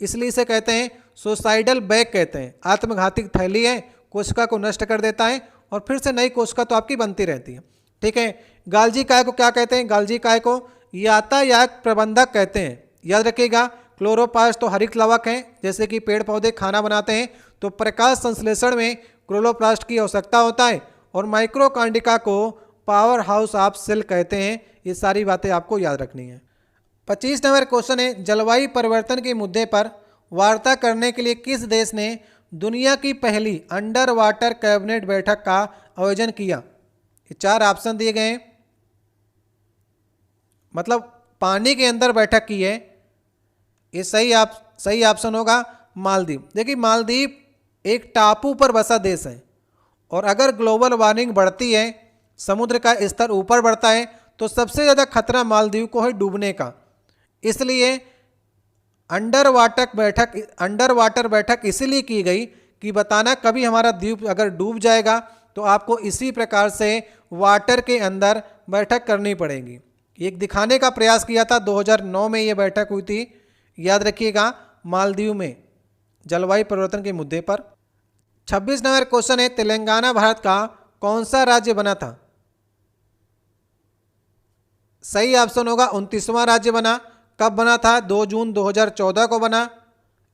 इसलिए इसे कहते हैं सुसाइडल बैग कहते हैं। आत्मघाती थैली है, कोशिका को नष्ट कर देता है और फिर से नई कोशिका तो आपकी बनती रहती है। ठीक है, गाल्जी काय को क्या कहते हैं? गाल्जी काय को यातायात प्रबंधक कहते हैं। याद रखिएगा, क्लोरोप्लास्ट तो हरित लवक हैं, जैसे कि पेड़ पौधे खाना बनाते हैं तो प्रकाश संश्लेषण में क्लोरोप्लास्ट की आवश्यकता होता है, और माइक्रोकांडिका को पावर हाउस ऑफ सेल कहते हैं। ये सारी बातें आपको याद रखनी है। 25 नंबर क्वेश्चन है, जलवायु परिवर्तन के मुद्दे पर वार्ता करने के लिए किस देश ने दुनिया की पहली अंडर वाटर कैबिनेट बैठक का आयोजन किया? ये 4 ऑप्शन दिए गए हैं, मतलब पानी के अंदर बैठक की है। ये सही ऑप्शन होगा मालदीव। देखिए, मालदीव एक टापू पर बसा देश है, और अगर ग्लोबल वार्मिंग बढ़ती है, समुद्र का स्तर ऊपर बढ़ता है, तो सबसे ज़्यादा खतरा मालदीव को है डूबने का। इसलिए अंडर वाटर बैठक इसीलिए की गई कि बताना कभी हमारा द्वीप अगर डूब जाएगा तो आपको इसी प्रकार से वाटर के अंदर बैठक करनी पड़ेगी। एक दिखाने का प्रयास किया था, 2009 में ये बैठक हुई थी, याद रखिएगा, मालदीव में जलवायु परिवर्तन के मुद्दे पर। 26 नंबर क्वेश्चन है, तेलंगाना भारत का कौन सा राज्य बना था? सही ऑप्शन होगा 29वां राज्य बना। कब बना था? 2 जून 2014 को बना,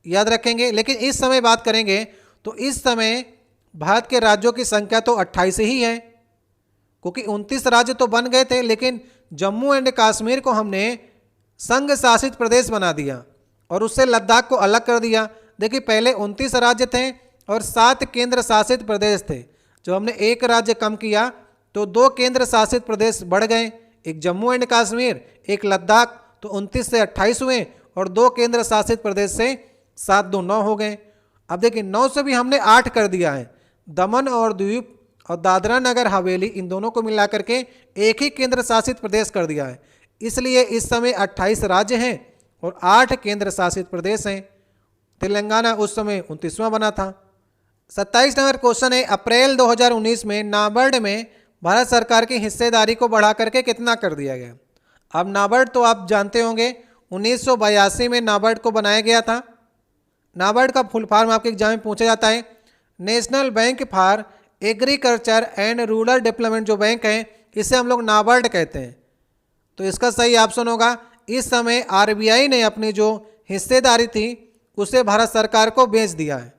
याद रखेंगे। लेकिन इस समय बात करेंगे तो इस समय भारत के राज्यों की संख्या तो 28 ही है, क्योंकि 29 राज्य तो बन गए थे, लेकिन जम्मू एंड कश्मीर को हमने संघ शासित प्रदेश बना दिया और उससे लद्दाख को अलग कर दिया। देखिए, पहले 29 राज्य थे और 7 केंद्र शासित प्रदेश थे। जब हमने एक राज्य कम किया तो 2 केंद्र शासित प्रदेश बढ़ गए, एक जम्मू एंड कश्मीर, एक लद्दाख। तो 29 से 28 हुए और 2 केंद्र शासित प्रदेश से 7 2 9 हो गए। अब देखिए, 9 से भी हमने 8 कर दिया है। दमन और द्वीप और दादरा नगर हवेली, इन दोनों को मिला करके एक ही केंद्र शासित प्रदेश कर दिया है। इसलिए इस समय 28 राज्य हैं और 8 केंद्र शासित प्रदेश हैं। तेलंगाना उस समय 29वां बना था। 27 नंबर क्वेश्चन है, अप्रैल 2019 में नाबार्ड में भारत सरकार की हिस्सेदारी को बढ़ा करके कितना कर दिया गया? अब नाबार्ड तो आप जानते होंगे, 1982 में नाबार्ड को बनाया गया था। नाबार्ड का फुल फॉर्म आपके एग्जाम में पूछा जाता है, national bank for agriculture and rural development. जो बैंक है इसे हम लोग नाबार्ड कहते हैं। तो इसका सही ऑप्शन होगा, इस समय आरबीआई ने अपनी जो हिस्सेदारी थी उसे भारत सरकार को बेच दिया है।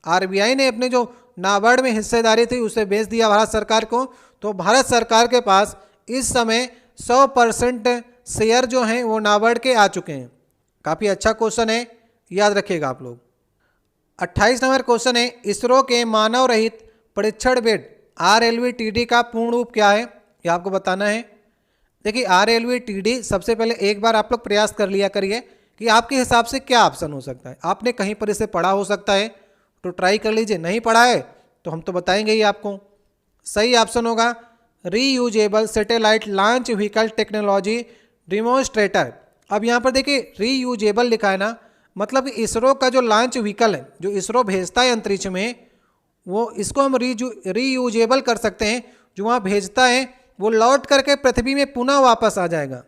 आरबीआई ने अपने जो नाबार्ड में हिस्सेदारी थी उसे बेच दिया भारत सरकार को। तो भारत सरकार के पास इस समय 100% शेयर जो हैं वो नाबार्ड के आ चुके हैं। काफ़ी अच्छा क्वेश्चन है, याद रखिएगा आप लोग। 28 नंबर क्वेश्चन है, इसरो के मानव रहित परीक्षण बेड RLV-TD का पूर्ण रूप क्या है, ये आपको बताना है। देखिए RLV-TD सबसे पहले एक बार आप लोग प्रयास कर लिया करिए कि आपके हिसाब से क्या ऑप्शन हो सकता है। आपने कहीं पर इसे पढ़ा हो सकता है तो ट्राई कर लीजिए, नहीं पढ़ा है तो हम तो बताएंगे ही आपको। सही ऑप्शन होगा reusable satellite launch vehicle technology demonstrator. अब यहाँ पर देखिए रीयूजेबल लिखा है ना, मतलब इसरो का जो लॉन्च व्हीकल है, जो इसरो भेजता है अंतरिक्ष में, वो इसको हम रीयूजेबल कर सकते हैं। जो वहाँ भेजता है वो लौट करके पृथ्वी में पुनः वापस आ जाएगा।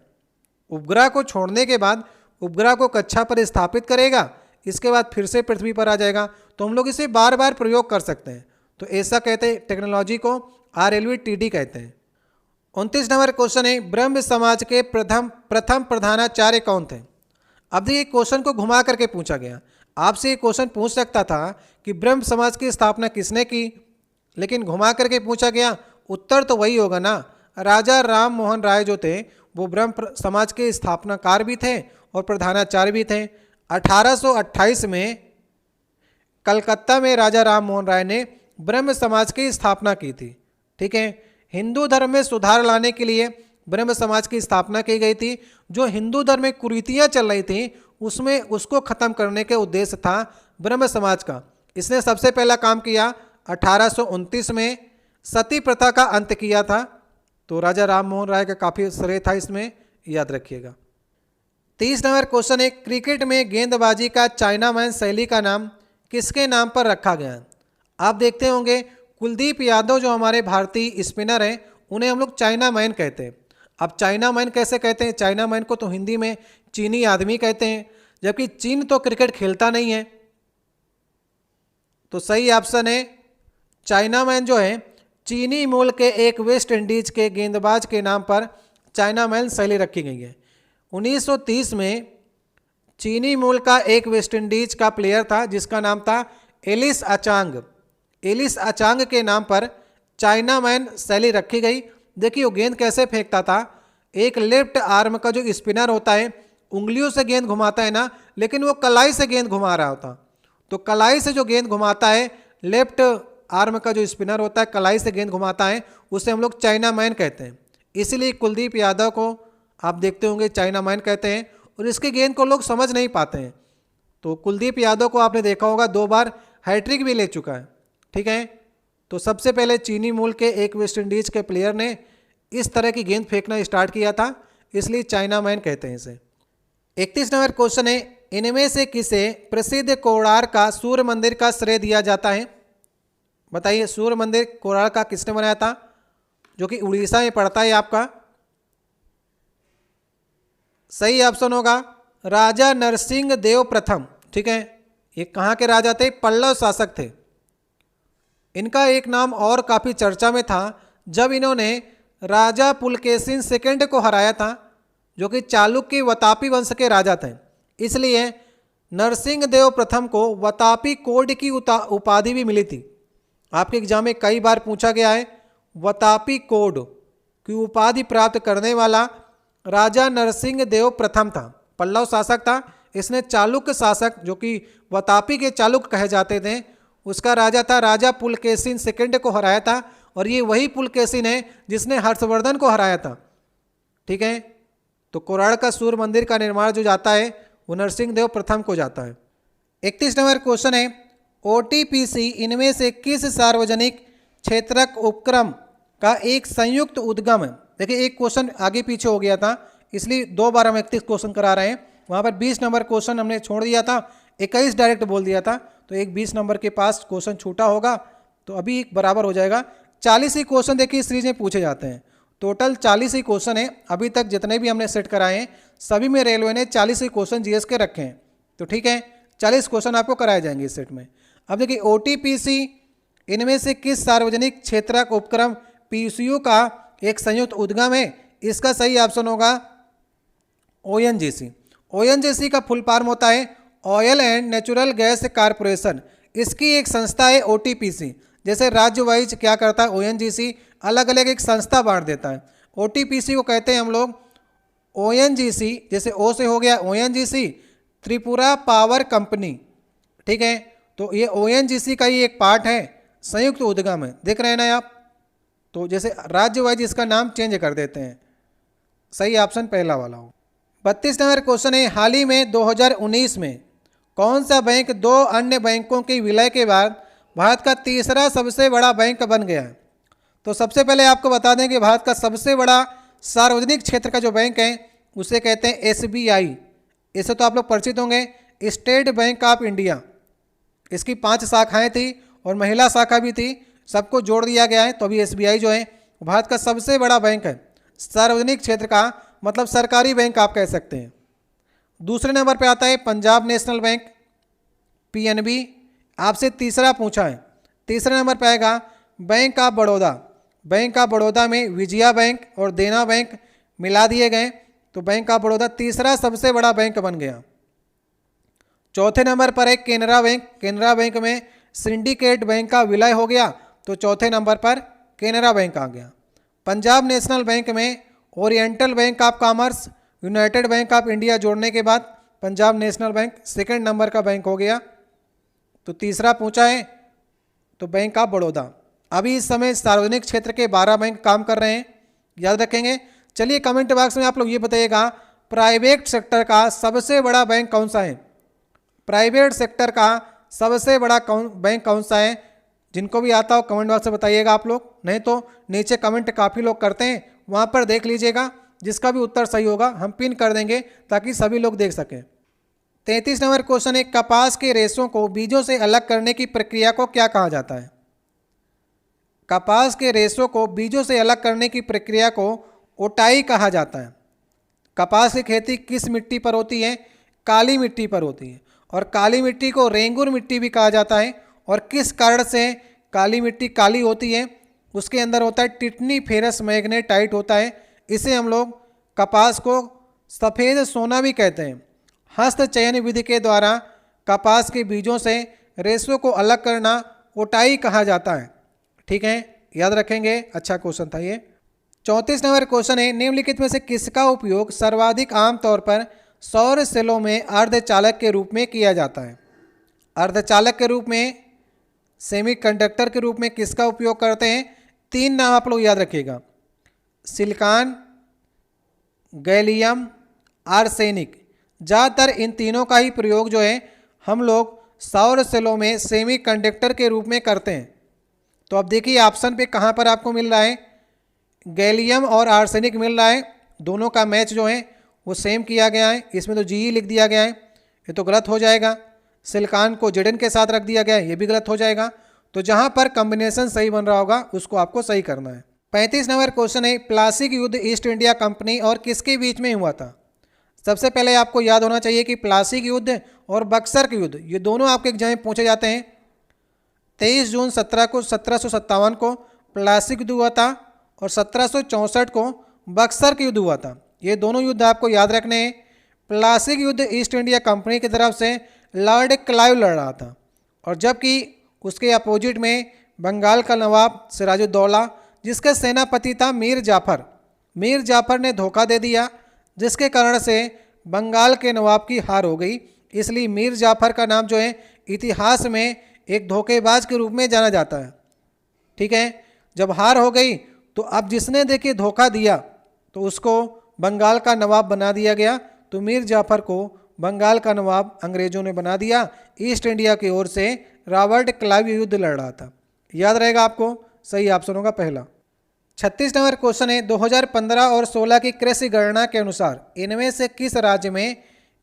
उपग्रह को छोड़ने के बाद उपग्रह को कक्षा पर स्थापित करेगा, इसके बाद फिर से पृथ्वी पर आ जाएगा। तो हम लोग इसे बार बार प्रयोग कर सकते हैं, तो ऐसा कहते हैं टेक्नोलॉजी को RLV-TD कहते हैं। 29 नंबर क्वेश्चन है, ब्रह्म समाज के प्रथम प्रधानाचार्य कौन थे। अब देखिए क्वेश्चन को घुमा करके पूछा गया। आपसे ये क्वेश्चन पूछ सकता था कि ब्रह्म समाज की स्थापना किसने की, लेकिन घुमा करके पूछा गया, उत्तर तो वही होगा ना, राजा राम मोहन राय जो थे वो ब्रह्म समाज के स्थापनाकार भी थे और प्रधानाचार्य भी थे। 1828 में कलकत्ता में राजा राम मोहन राय ने ब्रह्म समाज की स्थापना की थी। ठीक है, हिंदू धर्म में सुधार लाने के लिए ब्रह्म समाज की स्थापना की गई थी। जो हिंदू धर्म में कुरीतियाँ चल रही थी उसमें उसको ख़त्म करने के उद्देश्य था ब्रह्म समाज का। इसने सबसे पहला काम किया 1829 में सती प्रथा का अंत किया था। तो राजा राम मोहन राय का काफ़ी श्रेय था इसमें, याद रखिएगा। 30 नंबर क्वेश्चन है, क्रिकेट में गेंदबाजी का चाइनामैन शैली का नाम किसके नाम पर रखा गया। आप देखते होंगे कुलदीप यादव जो हमारे भारतीय स्पिनर हैं उन्हें हम लोग चाइनामैन कहते हैं। अब चाइनामैन कैसे कहते हैं, चाइनामैन को तो हिंदी में चीनी आदमी कहते हैं, जबकि चीन तो क्रिकेट खेलता नहीं है। तो सही ऑप्शन है चाइनामैन जो है चीनी मूल के एक वेस्ट इंडीज के गेंदबाज के नाम पर चाइनामैन शैली रखी गई है। 1930 में चीनी मूल का एक वेस्ट इंडीज का प्लेयर था जिसका नाम था एलिस अचांग। एलिस अचांग के नाम पर चाइनामैन शैली रखी गई। देखिए वो गेंद कैसे फेंकता था, एक लेफ्ट आर्म का जो स्पिनर होता है उंगलियों से गेंद घुमाता है ना, लेकिन वो कलाई से गेंद घुमा रहा होता। तो कलाई से जो गेंद घुमाता है, लेफ्ट आर्म का जो स्पिनर होता है कलाई से गेंद घुमाता है, उसे हम लोग चाइनामैन कहते हैं। इसीलिए कुलदीप यादव को आप देखते होंगे चाइनामैन कहते हैं, और इसके गेंद को लोग समझ नहीं पाते हैं। तो कुलदीप यादव को आपने देखा होगा 2 बार हैट्रिक भी ले चुका है। ठीक है, तो सबसे पहले चीनी मूल के एक वेस्ट इंडीज के प्लेयर ने इस तरह की गेंद फेंकना स्टार्ट किया था, इसलिए चाइनामैन कहते हैं इसे। 31 नंबर क्वेश्चन है, इनमें से किसे प्रसिद्ध कोणार्क का सूर्य मंदिर का श्रेय दिया जाता है। बताइए सूर्य मंदिर कोणार्क का किसने बनाया था, जो कि उड़ीसा में पड़ता है आपका। सही ऑप्शन होगा राजा नरसिंह देव प्रथम। ठीक है, ये कहाँ के राजा थे, पल्लव शासक थे। इनका एक नाम और काफ़ी चर्चा में था जब इन्होंने राजा पुलकेशिन सेकंड को हराया था, जो कि चालुक्य वतापी वंश के राजा थे। इसलिए नरसिंह देव प्रथम को वतापी कोड की उपाधि भी मिली थी। आपके एग्जाम में कई बार पूछा गया है, वतापी कोड की उपाधि प्राप्त करने वाला राजा नरसिंह देव प्रथम था, पल्लव शासक था। इसने चालुक्य शासक जो कि वतापी के चालुक्य कहे जाते थे उसका राजा था, राजा पुलकेशिन सेकंड को हराया था। और ये वही पुलकेशिन है जिसने हर्षवर्धन को हराया था। ठीक है, तो कोणार्क का सूर्य मंदिर का निर्माण जो जाता है वो नरसिंह देव प्रथम को जाता है। 31 नंबर क्वेश्चन है, OTPC इनमें से किस सार्वजनिक क्षेत्रक उपक्रम का एक संयुक्त उद्गम है। देखिए एक क्वेश्चन आगे पीछे हो गया था, इसलिए 2 बार हम 31 क्वेश्चन करा रहे हैं। वहाँ पर 20 नंबर क्वेश्चन हमने छोड़ दिया था, 21 डायरेक्ट बोल दिया था, तो एक 20 नंबर के पास क्वेश्चन छूटा होगा, तो अभी एक बराबर हो जाएगा। 40 ही क्वेश्चन देखिए इस सीरीज में पूछे जाते हैं। टोटल 40 ही क्वेश्चन है। अभी तक जितने भी हमने सेट कराए हैं सभी में रेलवे ने 40 ही क्वेश्चन जीएस के रखे हैं। तो ठीक है, 40 क्वेश्चन आपको कराए जाएंगे इस सेट में। अब देखिए OTPC इनमें से किस सार्वजनिक क्षेत्रक उपक्रम PCU का एक संयुक्त उद्गम है। इसका सही ऑप्शन होगा ONGC। ONGC का फुल फॉर्म होता है oil and natural gas corporation. इसकी एक संस्था है OTPC। जैसे राज्य वाइज क्या करता है ONGC, अलग अलग एक संस्था बांट देता है। OTPC को कहते हैं हम लोग ONGC, जैसे O से हो गया ONGC, त्रिपुरा पावर कंपनी, ठीक है। तो ये ओएनजीसी का ही एक पार्ट है, संयुक्त उद्यम है, देख रहे हैं ना आप। तो जैसे राज्य वाइज इसका नाम चेंज कर देते हैं। सही ऑप्शन पहला वाला हो। 32 नंबर क्वेश्चन है, हाल ही में 2019 में कौन सा बैंक दो अन्य बैंकों के विलय के बाद भारत का तीसरा सबसे बड़ा बैंक बन गया है? तो सबसे पहले आपको बता दें कि भारत का सबसे बड़ा सार्वजनिक क्षेत्र का जो बैंक है उसे कहते हैं एसबीआई। इससे तो आप लोग परिचित होंगे, स्टेट बैंक ऑफ इंडिया। इसकी 5 शाखाएं थी और महिला शाखा भी थी, सबको जोड़ दिया गया है। तो अभी एसबीआई जो है भारत का सबसे बड़ा बैंक है, सार्वजनिक क्षेत्र का, मतलब सरकारी बैंक आप कह सकते हैं। दूसरे नंबर पे आता है पंजाब नेशनल बैंक, पीएनबी। आपसे तीसरा पूछा है, तीसरे नंबर पे आएगा bank of Baroda. Bank of Baroda में विजया बैंक और देना बैंक मिला दिए गए, तो बैंक ऑफ बड़ौदा तीसरा सबसे बड़ा बैंक बन गया। चौथे नंबर पर है केनरा बैंक। केनरा बैंक में सिंडिकेट बैंक का विलय हो गया, तो चौथे नंबर पर केनरा बैंक आ गया। पंजाब नेशनल बैंक में oriental bank of commerce, United bank of India जोड़ने के बाद Punjab national bank second number का बैंक हो गया। तो तीसरा पूछा है तो बैंक ऑफ बड़ौदा। अभी इस समय सार्वजनिक क्षेत्र के 12 बैंक काम कर रहे हैं, याद रखेंगे। चलिए कमेंट बॉक्स में आप लोग ये बताइएगा, प्राइवेट सेक्टर का सबसे बड़ा बैंक कौन सा है? प्राइवेट सेक्टर का सबसे बड़ा बैंक कौन सा है? जिनको भी आता हो कमेंट बॉक्स में बताइएगा आप लोग, नहीं तो नीचे कमेंट काफ़ी लोग करते हैं, वहाँ पर देख लीजिएगा। जिसका भी उत्तर सही होगा हम पिन कर देंगे ताकि सभी लोग देख सकें। 33 नंबर क्वेश्चन है, कपास के रेशों को बीजों से अलग करने की प्रक्रिया को क्या कहा जाता है? कपास के रेशों को बीजों से अलग करने की प्रक्रिया को ओटाई कहा जाता है। कपास की खेती किस मिट्टी पर होती है? काली मिट्टी पर होती है, और काली मिट्टी को रेंगुर मिट्टी भी कहा जाता है। और किस कारण से काली मिट्टी काली होती है? उसके अंदर होता है टिटनी फेरस मैग्नेटाइट होता है। इसे हम लोग कपास को सफ़ेद सोना भी कहते हैं। हस्त चयन विधि के द्वारा कपास के बीजों से रेशों को अलग करना ओटाई कहा जाता है, ठीक है, याद रखेंगे। अच्छा क्वेश्चन था ये। 34 नंबर क्वेश्चन है, निम्नलिखित में से किसका उपयोग सर्वाधिक आमतौर पर सौर सेलों में अर्धचालक के रूप में किया जाता है? अर्धचालक के रूप में, सेमीकंडक्टर के रूप में किसका उपयोग करते हैं? 3 नाम आप लोग याद रखिएगा, सिलिकॉन, गैलियम, आर्सेनिक। ज़्यादातर इन तीनों का ही प्रयोग जो है हम लोग सौर सेलों में सेमीकंडक्टर के रूप में करते हैं। तो अब देखिए ऑप्शन पे कहाँ पर आपको मिल रहा है, गैलियम और आर्सेनिक मिल रहा है। दोनों का मैच जो है वो सेम किया गया है, इसमें तो जी लिख दिया गया है, ये तो गलत हो जाएगा। सिलिकॉन को जेडन के साथ रख दिया गया है, ये भी गलत हो जाएगा। तो जहाँ पर कॉम्बिनेशन सही बन रहा होगा उसको आपको सही करना है। 35 नंबर क्वेश्चन है, प्लासी युद्ध ईस्ट इंडिया कंपनी और किसके बीच में हुआ था? सबसे पहले आपको याद होना चाहिए कि प्लासी युद्ध और बक्सर के युद्ध, ये दोनों आपके एग्जाम में पूछे जाते हैं। 23 जून 1757 को प्लासी युद्ध हुआ था और 1764 को बक्सर का युद्ध हुआ था। ये दोनों युद्ध आपको याद रखने हैं। प्लासी युद्ध ईस्ट इंडिया कंपनी की तरफ से लॉर्ड क्लाइव लड़ रहा था, और जबकि उसके अपोजिट में बंगाल का नवाब सिराजुद्दौला, जिसका सेनापति था मीर जाफ़र। मीर जाफ़र ने धोखा दे दिया, जिसके कारण से बंगाल के नवाब की हार हो गई। इसलिए मीर जाफ़र का नाम जो है इतिहास में एक धोखेबाज के रूप में जाना जाता है, ठीक है। जब हार हो गई तो अब जिसने देखिए धोखा दिया तो उसको बंगाल का नवाब बना दिया गया। तो मीर जाफ़र को बंगाल का नवाब अंग्रेज़ों ने बना दिया। ईस्ट इंडिया की ओर से रॉबर्ट क्लाइव युद्ध लड़ रहा था, याद रहेगा आपको। सही ऑप्शन होगा पहला। 36 नंबर क्वेश्चन है, 2015 और 16 की कृषि गणना के अनुसार इनमें से किस राज्य में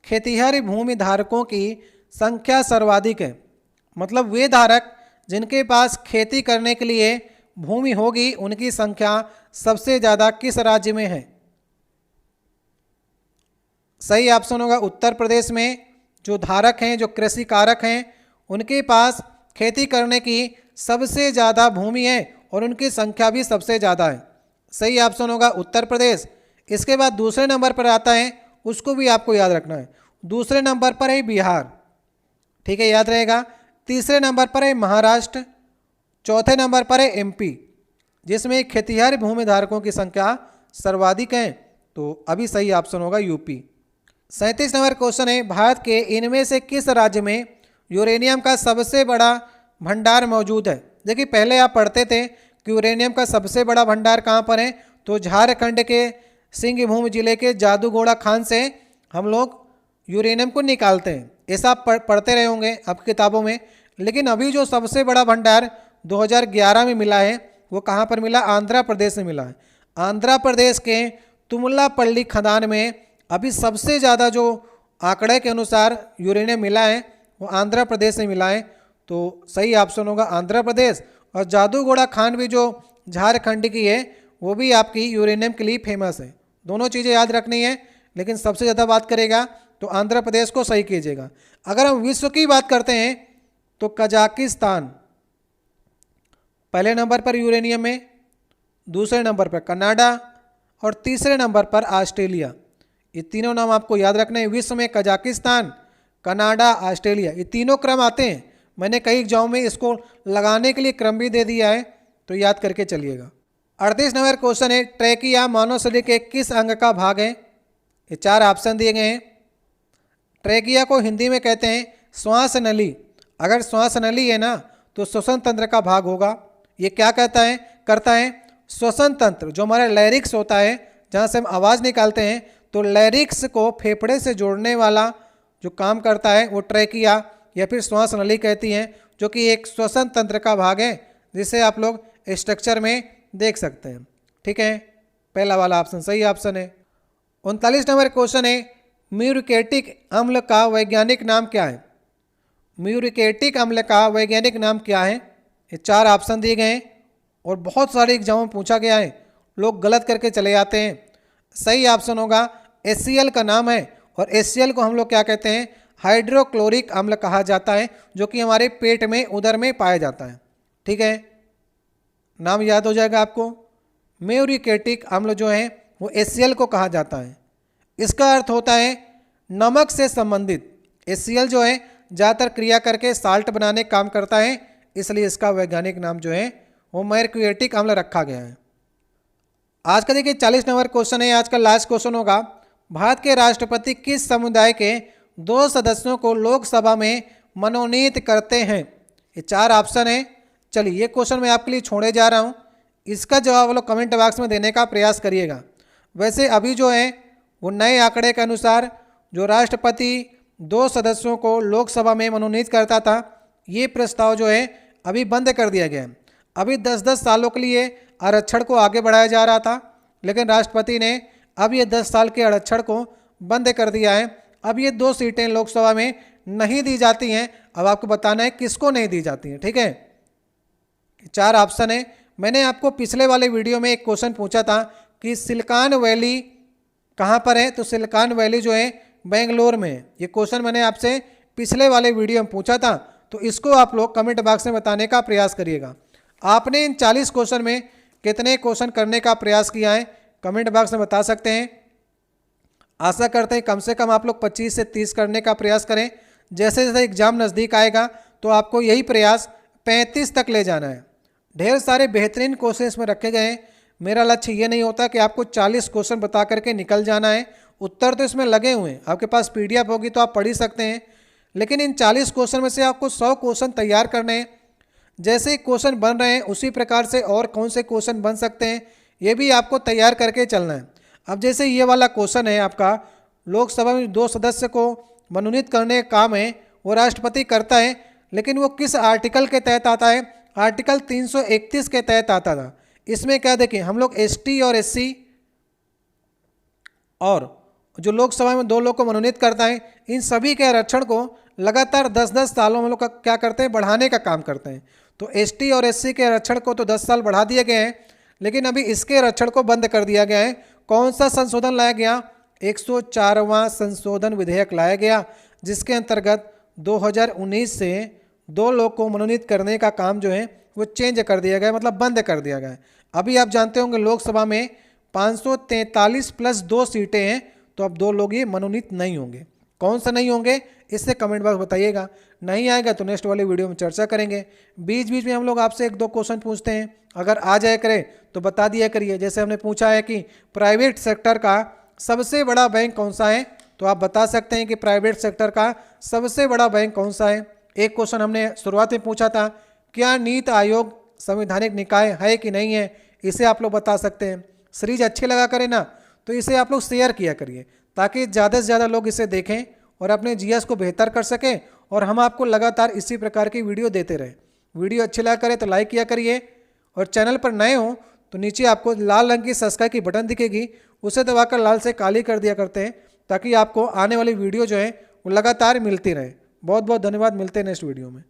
खेतिहर भूमि धारकों की संख्या सर्वाधिक है? मतलब वे धारक जिनके पास खेती करने के लिए भूमि होगी उनकी संख्या सबसे ज़्यादा किस राज्य में है? सही ऑप्शन होगा उत्तर प्रदेश में। जो धारक हैं, जो कृषि कारक हैं, उनके पास खेती करने की सबसे ज़्यादा भूमि है और उनकी संख्या भी सबसे ज़्यादा है। सही ऑप्शन होगा उत्तर प्रदेश। इसके बाद दूसरे नंबर पर आता है, उसको भी आपको याद रखना है। दूसरे नंबर पर है बिहार, ठीक है, याद रहेगा। तीसरे नंबर पर है महाराष्ट्र। चौथे नंबर पर है एमपी, जिसमें खेतिहर भूमि धारकों की संख्या सर्वाधिक है। तो अभी सही ऑप्शन होगा यूपी। 37 नंबर क्वेश्चन है, भारत के इनमें से किस राज्य में यूरेनियम का सबसे बड़ा भंडार मौजूद है। देखिए पहले आप पढ़ते थे कि यूरेनियम का सबसे बड़ा भंडार कहाँ पर है, तो झारखंड के सिंहभूम जिले के जादूगोड़ा खान से हम लोग यूरेनियम को निकालते हैं। ऐसा आप पढ़ते रहे होंगे आपकी किताबों में। लेकिन अभी जो सबसे बड़ा भंडार 2011 में मिला है वो कहाँ पर मिला, आंध्र प्रदेश में मिला है। आंध्र प्रदेश के तुमलापल्ली खदान में अभी सबसे ज़्यादा जो आंकड़े के अनुसार यूरेनियम मिला है वो आंध्र प्रदेश में मिला है। तो सही ऑप्शन होगा आंध्र प्रदेश। और जादूगोड़ा खान भी जो झारखंड की है वो भी आपकी यूरेनियम के लिए फेमस है। दोनों चीज़ें याद रखनी है, लेकिन सबसे ज़्यादा बात करेगा तो आंध्र प्रदेश को सही कीजिएगा। अगर हम विश्व की बात करते हैं तो कजाकिस्तान पहले नंबर पर यूरेनियम में, दूसरे नंबर पर कनाडा और तीसरे नंबर पर ऑस्ट्रेलिया। ये तीनों नाम आपको याद रखने हैं। विश्व में कजाकिस्तान, कनाडा, ऑस्ट्रेलिया, ये तीनों क्रम आते हैं। मैंने कई एग्जाम में इसको लगाने के लिए क्रम भी दे दिया है, तो याद करके चलिएगा। 38 नंबर क्वेश्चन है, ट्रैकिया मानव शरीर के किस अंग का भाग है। ये 4 ऑप्शन दिए गए हैं। ट्रैकिया को हिंदी में कहते हैं श्वास नली। अगर श्वास नली है ना तो श्वसन तंत्र का भाग होगा। ये क्या करता है श्वसन तंत्र, जो हमारा लैरिक्स होता है जहाँ से हम आवाज़ निकालते हैं, तो लैरिक्स को फेफड़े से जोड़ने वाला जो काम करता है वो ट्रैकिया या फिर श्वास नली कहती हैं, जो कि एक श्वसन तंत्र का भाग है, जिसे आप लोग स्ट्रक्चर में देख सकते हैं। ठीक है, पहला वाला ऑप्शन सही ऑप्शन है। 39 नंबर क्वेश्चन है, म्यूरिकेटिक अम्ल का वैज्ञानिक नाम क्या है। म्यूरिकेटिक अम्ल का वैज्ञानिक नाम क्या है। ये 4 ऑप्शन दिए गए हैं और बहुत सारे एग्जाम में पूछा गया है, लोग गलत करके चले जाते हैं। सही ऑप्शन होगा HCl का नाम है, और HCl को हम लोग क्या कहते हैं, हाइड्रोक्लोरिक अम्ल कहा जाता है, जो कि हमारे पेट में उदर में पाया जाता है। ठीक है, नाम याद हो जाएगा आपको। म्यूरिकेटिक अम्ल जो है वो HCl को कहा जाता है। इसका अर्थ होता है नमक से संबंधित। HCl जो है ज़्यादातर क्रिया करके साल्ट बनाने का काम करता है, इसलिए इसका वैज्ञानिक नाम जो है वो म्यूरिकेटिक अम्ल रखा गया है। आज का देखिए 40 नंबर क्वेश्चन है, आज का लास्ट क्वेश्चन होगा, भारत के राष्ट्रपति किस समुदाय के 2 सदस्यों को लोकसभा में मनोनीत करते हैं। ये 4 ऑप्शन है। चलिए ये क्वेश्चन मैं आपके लिए छोड़े जा रहा हूँ, इसका जवाब लोग कमेंट बॉक्स में देने का प्रयास करिएगा। वैसे अभी जो है वो नए आंकड़े के अनुसार जो राष्ट्रपति 2 सदस्यों को लोकसभा में मनोनीत करता था, ये प्रस्ताव जो है अभी बंद कर दिया गया है। अभी 10-10 सालों के लिए आरक्षण को आगे बढ़ाया जा रहा था, लेकिन राष्ट्रपति ने अब ये 10 साल के आरक्षण को बंद कर दिया है। अब ये 2 सीटें लोकसभा में नहीं दी जाती हैं। अब आपको बताना है किसको नहीं दी जाती हैं। ठीक है, 4 ऑप्शन है। मैंने आपको पिछले वाले वीडियो में एक क्वेश्चन पूछा था कि सिलिकॉन वैली कहाँ पर है, तो सिलिकॉन वैली जो है बेंगलोर में है। ये क्वेश्चन मैंने आपसे पिछले वाले वीडियो में पूछा था, तो इसको आप लोग कमेंट बॉक्स में बताने का प्रयास करिएगा। आपने इन 40 क्वेश्चन में कितने क्वेश्चन करने का प्रयास किया है कमेंट बॉक्स में बता सकते हैं। आशा करते हैं कम से कम आप लोग 25 से 30 करने का प्रयास करें। जैसे जैसे एग्ज़ाम नज़दीक आएगा तो आपको यही प्रयास 35 तक ले जाना है। ढेर सारे बेहतरीन क्वेश्चन इसमें रखे गए हैं। मेरा लक्ष्य ये नहीं होता कि आपको 40 क्वेश्चन बता करके निकल जाना है। उत्तर तो इसमें लगे हुए हैं, आपके पास PDF होगी तो आप पढ़ ही सकते हैं, लेकिन इन 40 क्वेश्चन में से आपको 100 क्वेश्चन तैयार करने हैं। जैसे क्वेश्चन बन रहे हैं उसी प्रकार से और कौन से क्वेश्चन बन सकते हैं, ये भी आपको तैयार करके चलना है। अब जैसे ये वाला क्वेश्चन है आपका, लोकसभा में 2 सदस्य को मनोनीत करने का काम है वो राष्ट्रपति करता है, लेकिन वो किस आर्टिकल के तहत आता है, आर्टिकल 331 के तहत आता था। इसमें क्या देखिए, हम लोग ST और SC और जो लोकसभा में 2 लोग को मनोनीत करता है, इन सभी के आरक्षण को लगातार 10-10 सालों में लोग क्या करते हैं, बढ़ाने का काम करते हैं। तो ST और SC के आरक्षण को तो 10 साल बढ़ा दिए गए हैं, लेकिन अभी इसके आरक्षण को बंद कर दिया गया है। कौन सा संशोधन लाया गया, 104वां संशोधन विधेयक लाया गया, जिसके अंतर्गत 2019 से 2 लोग को मनोनीत करने का काम जो है वो चेंज कर दिया गया, मतलब बंद कर दिया गया है। अभी आप जानते होंगे लोकसभा में 543 + 2 सीटें हैं, तो अब 2 लोग ये मनोनीत नहीं होंगे। कौन सा नहीं होंगे, इससे कमेंट बॉक्स बताइएगा। नहीं आएगा तो नेक्स्ट वाले वीडियो में चर्चा करेंगे। बीच बीच में हम लोग आपसे 1-2 क्वेश्चन पूछते हैं, अगर आ जाए करे तो बता दिया करिए। जैसे हमने पूछा है कि प्राइवेट सेक्टर का सबसे बड़ा बैंक कौन सा है, तो आप बता सकते हैं कि प्राइवेट सेक्टर का सबसे बड़ा बैंक कौन सा है। एक क्वेश्चन हमने शुरुआत में पूछा था, क्या नीति आयोग संवैधानिक निकाय है कि नहीं है, इसे आप लोग बता सकते हैं। सीरीज अच्छी लगा करें ना तो इसे आप लोग शेयर किया करिए ताकि ज़्यादा से ज़्यादा लोग इसे देखें और अपने जीएस को बेहतर कर सकें और हम आपको लगातार इसी प्रकार की वीडियो देते रहें। वीडियो अच्छी लगा करे तो लाइक किया करिए और चैनल पर नए हो तो नीचे आपको लाल रंग की सब्सक्राइब की बटन दिखेगी, उसे दबाकर लाल से काली कर दिया करते हैं ताकि आपको आने वाली वीडियो जो है वो लगातार मिलती रहे। बहुत बहुत धन्यवाद, मिलते हैं नेक्स्ट वीडियो में।